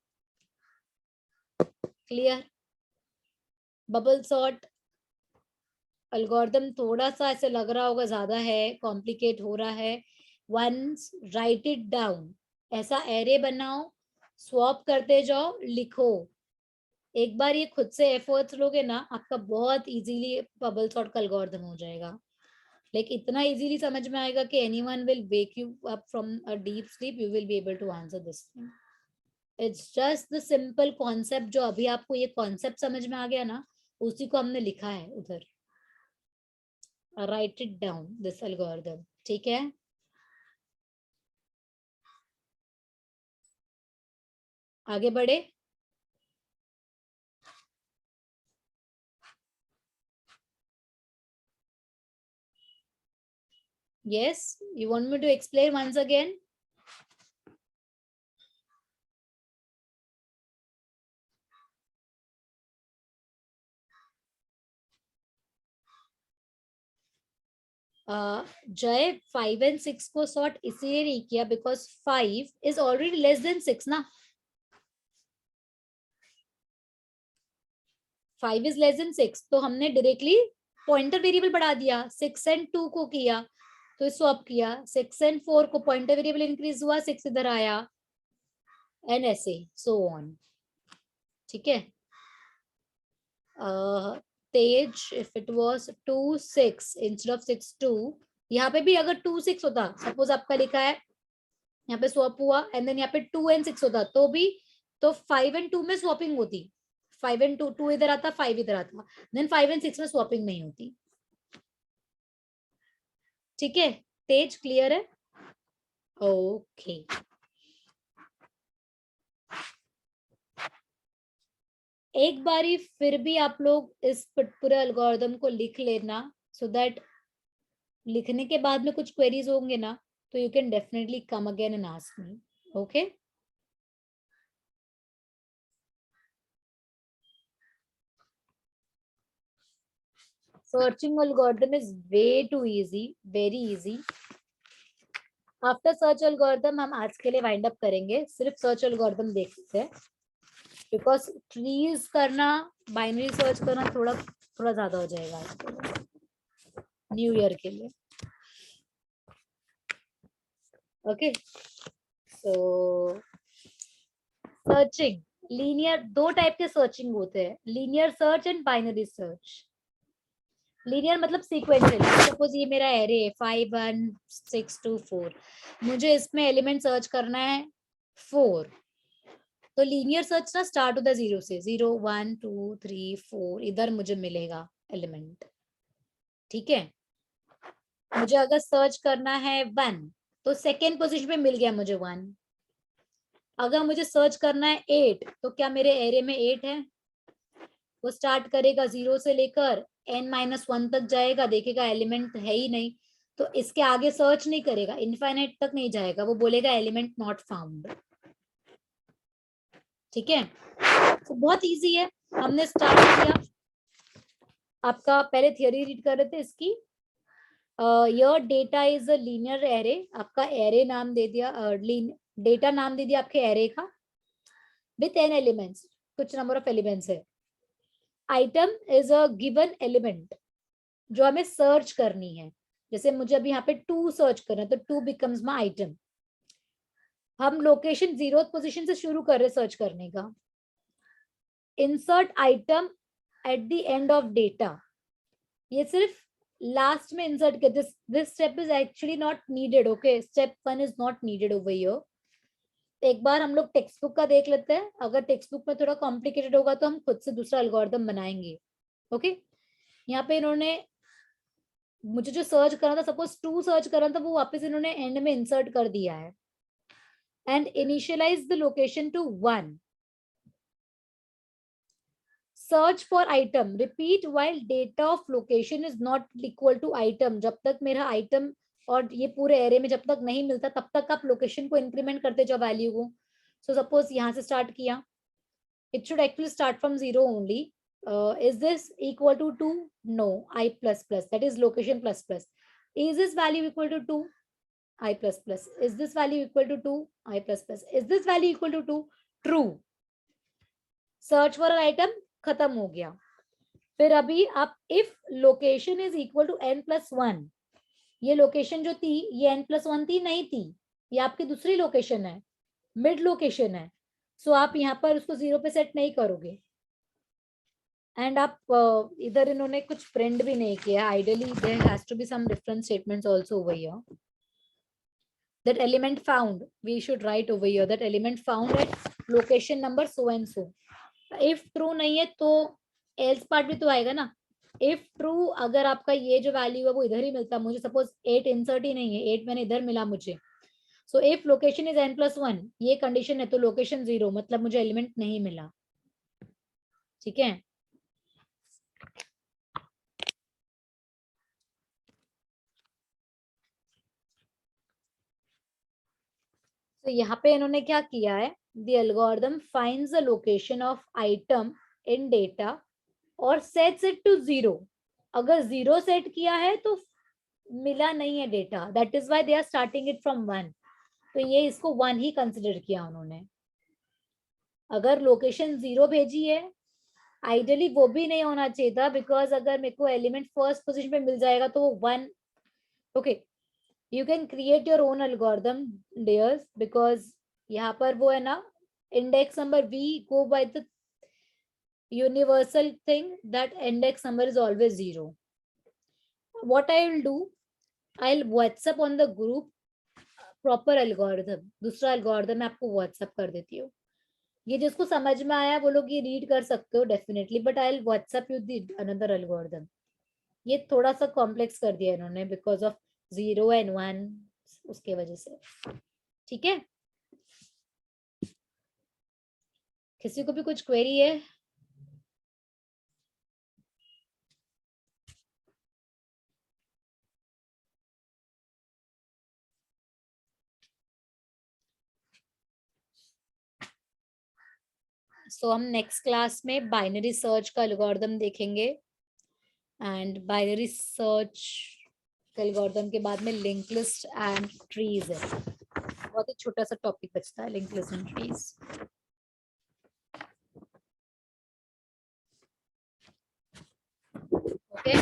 क्लियर? बबल सॉर्ट एल्गोरिथम थोड़ा सा ऐसे लग रहा होगा ज्यादा है, कॉम्प्लिकेट हो रहा है, वंस राइट इट डाउन, ऐसा एरे बनाओ, स्वैप करते जाओ, लिखो, एक बार ये खुद से एफर्ट्स लोगे ना, आपका बहुत इजीली बबल सॉर्ट का एल्गोरिथम हो जाएगा। लाइक इतना इजीली समझ में आएगा कि anyone will wake you up from a deep sleep, you will be able to answer this thing. It's just the simple concept, जो अभी आपको ये कॉन्सेप्ट समझ में आ गया ना, उसी को हमने लिखा है उधर, right it down this algorithm, ठीक है? आगे बढ़े। Yes, you want me to explain once again? जय 5 एंड 6 को सॉर्ट इसलिए नहीं किया because 5 is already less than 6 ना, 5 इज लेस देन 6, तो हमने डायरेक्टली पॉइंटर वेरिएबल बढ़ा दिया, 6 एंड 2 को किया तो स्वैप किया, 6 एंड 4 को पॉइंटर वेरिएबल इंक्रीज हुआ, 6 इधर आया, एंड ऐसे सो ऑन, ठीक है? Tej, if it was 2 6 instead of 6 2, यहाँ पे भी अगर 2 6 होता, सपोज आपका लिखा है यहाँ पे स्वैप हुआ, एंड देन यहाँ पे 2 एंड 6 होता, तो भी तो 5 एंड 2 में स्वैपिंग होती, 5 एंड 2, 2 इधर आता, 5 इधर आता, देन 5 एंड 6 में स्वैपिंग नहीं होती, ठीक है? तेज क्लियर है? ओके, एक बारी फिर भी आप लोग इस पूरे एल्गोरिथम को लिख लेना, सो दैट लिखने के बाद में कुछ क्वेरीज होंगे ना, तो you can definitely come again and ask me, okay? Searching algorithm is way too easy, very easy. After search algorithm हम आज के लिए वाइंड अप करेंगे, सिर्फ सर्च एल्गोरिथम देख सकते हैं, बिकॉज ट्रीज करना, बाइनरी सर्च करना थोड़ा थोड़ा ज्यादा हो जाएगा आज के लिए, न्यू ईयर के लिए, ओके? सो सर्चिंग, लीनियर, दो टाइप के सर्चिंग होते हैं, linear search and binary search. Linear मतलब सीक्वेंशियल, सपोज ये मेरा एरे है 5 1 6 2 4, मुझे इसमें एलिमेंट सर्च करना है 4, तो लीनियर सर्च ना स्टार्ट होता है 0 से, 0 1 2 3 4, इधर मुझे मिलेगा एलिमेंट, ठीक है? मुझे अगर सर्च करना है 1, तो सेकेंड पोजीशन पे मिल गया मुझे 1। अगर मुझे सर्च करना है 8, तो क्या मेरे एरे में 8 है? वो स्टार्ट करेगा 0 से लेकर n-1 तक जाएगा, देखेगा एलिमेंट है ही नहीं, तो इसके आगे सर्च नहीं करेगा, इनफाइनाइट तक नहीं जाएगा, वो बोलेगा एलिमेंट नॉट फाउंड। ठीक है, तो बहुत इजी है। हमने स्टार्ट किया, आपका पहले थियरी रीड कर रहे थे इसकी। Your data is a linear array, आपका एरे नाम दे दिया, डेटा नाम दे दिया आपके एरे का, विथ n एलिमेंट्स, कुछ नंबर ऑफ एलिमेंट्स है। Item is a given element जो हमें सर्च करनी है, जैसे मुझे अभी यहाँ पे 2 सर्च करना है, तो 2 बिकम्स माय आइटम। हम लोकेशन 0th पोजीशन से शुरू कर रहे सर्च करने का। Insert item at the end of data, ये सिर्फ लास्ट में इंसर्ट कर, this step is actually not needed. Okay, step 1 is not needed over here. एक बार हम लोग टेक्स्ट बुक का देख लेते हैं, अगर टेक्स्ट बुक में थोड़ा कॉम्प्लिकेटेड होगा तो हम खुद से दूसरा एल्गोरिथम बनाएंगे। ओके, यहाँ पे इन्होंने मुझे जो सर्च करना था, सपोज 2 सर्च करना था, वो वापस इन्होंने एंड में इंसर्ट कर दिया है। And initialise the location to 1। Search for item, repeat while data of location is not equal to item. जब तक मेरा आइटम और ये पूरे एरे में जब तक नहीं मिलता, तब तक आप लोकेशन को इंक्रीमेंट करते जाओ वैल्यू को। सो सपोज यहाँ से स्टार्ट किया, it should actually start from 0 only. Is this equal to 2? No, I plus plus, that is location plus plus. Is this value equal to 2? I plus plus. Is this value equal to 2? I plus plus. Is this value equal to 2? True. Search for an item खत्म हो गया। फिर अभी आप if location is equal to n+1, ये location जो थी ये n+1 थी, नहीं थी, ये आपकी दूसरी लोकेशन है, मिड लोकेशन है। सो आप यहाँ पर उसको 0 पे सेट नहीं करोगे। एंड आप इधर इन्होंने कुछ प्रिंट भी नहीं किया। Ideally there has to be some different statements also over here. That element found, we should write over here that element found at location number so and so. If true नहीं है तो else part भी तो आएगा ना। If true, अगर आपका ये जो वैल्यू है वो इधर ही मिलता, मुझे सपोज 8 इंसर्ट ही नहीं है, 8 मैंने इधर मिला मुझे। So if location is n+1, ये कंडीशन है, तो लोकेशन 0 मतलब मुझे एलिमेंट नहीं मिला। ठीक है, तो यहाँ पे इन्होंने क्या किया है, the algorithm finds the location of item in data और सेट्स इट टू 0। अगर 0 सेट किया है तो मिला नहीं है data, that is why they are starting it from 1। तो ये इसको 1 ही कंसिडर किया उन्होंने। अगर लोकेशन 0 भेजी है, आइडियली वो भी नहीं होना चाहिए था, बिकॉज अगर मेरे को एलिमेंट फर्स्ट पोजीशन पे मिल जाएगा तो वो 1। Okay, you can create your own algorithm dears, because यहाँ पर वो है ना, index number we go by the universal thing that index number is always 0. What I will do, I'll WhatsApp on the group proper algorithm, दूसरा algorithm मैं आपको WhatsApp कर देती हूँ। ये जिसको समझ में आया वो लोग ये रीड कर सकते हो definitely, but I'll WhatsApp you the another algorithm. ये थोड़ा सा कॉम्प्लेक्स कर दिया इन्होंने बिकॉज ऑफ 0 and 1, उसके वजह से। ठीक है, किसी को भी कुछ क्वेरी है? सो हम नेक्स्ट क्लास में बाइनरी सर्च का एल्गोरिथम देखेंगे, एंड बाइनरी सर्च का एल्गोरिथम के बाद में लिंक लिस्ट एंड ट्रीज है। बहुत ही छोटा सा टॉपिक बचता है, link list and trees. Okay,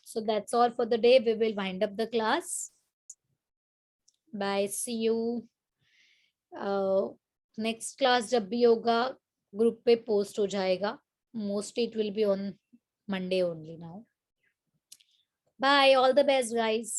so that's all for the day. We will wind up the class. Bye, see you. Next class जब भी होगा ग्रुप पे पोस्ट हो जाएगा, mostly it will be on Monday only now. Bye, all the best guys.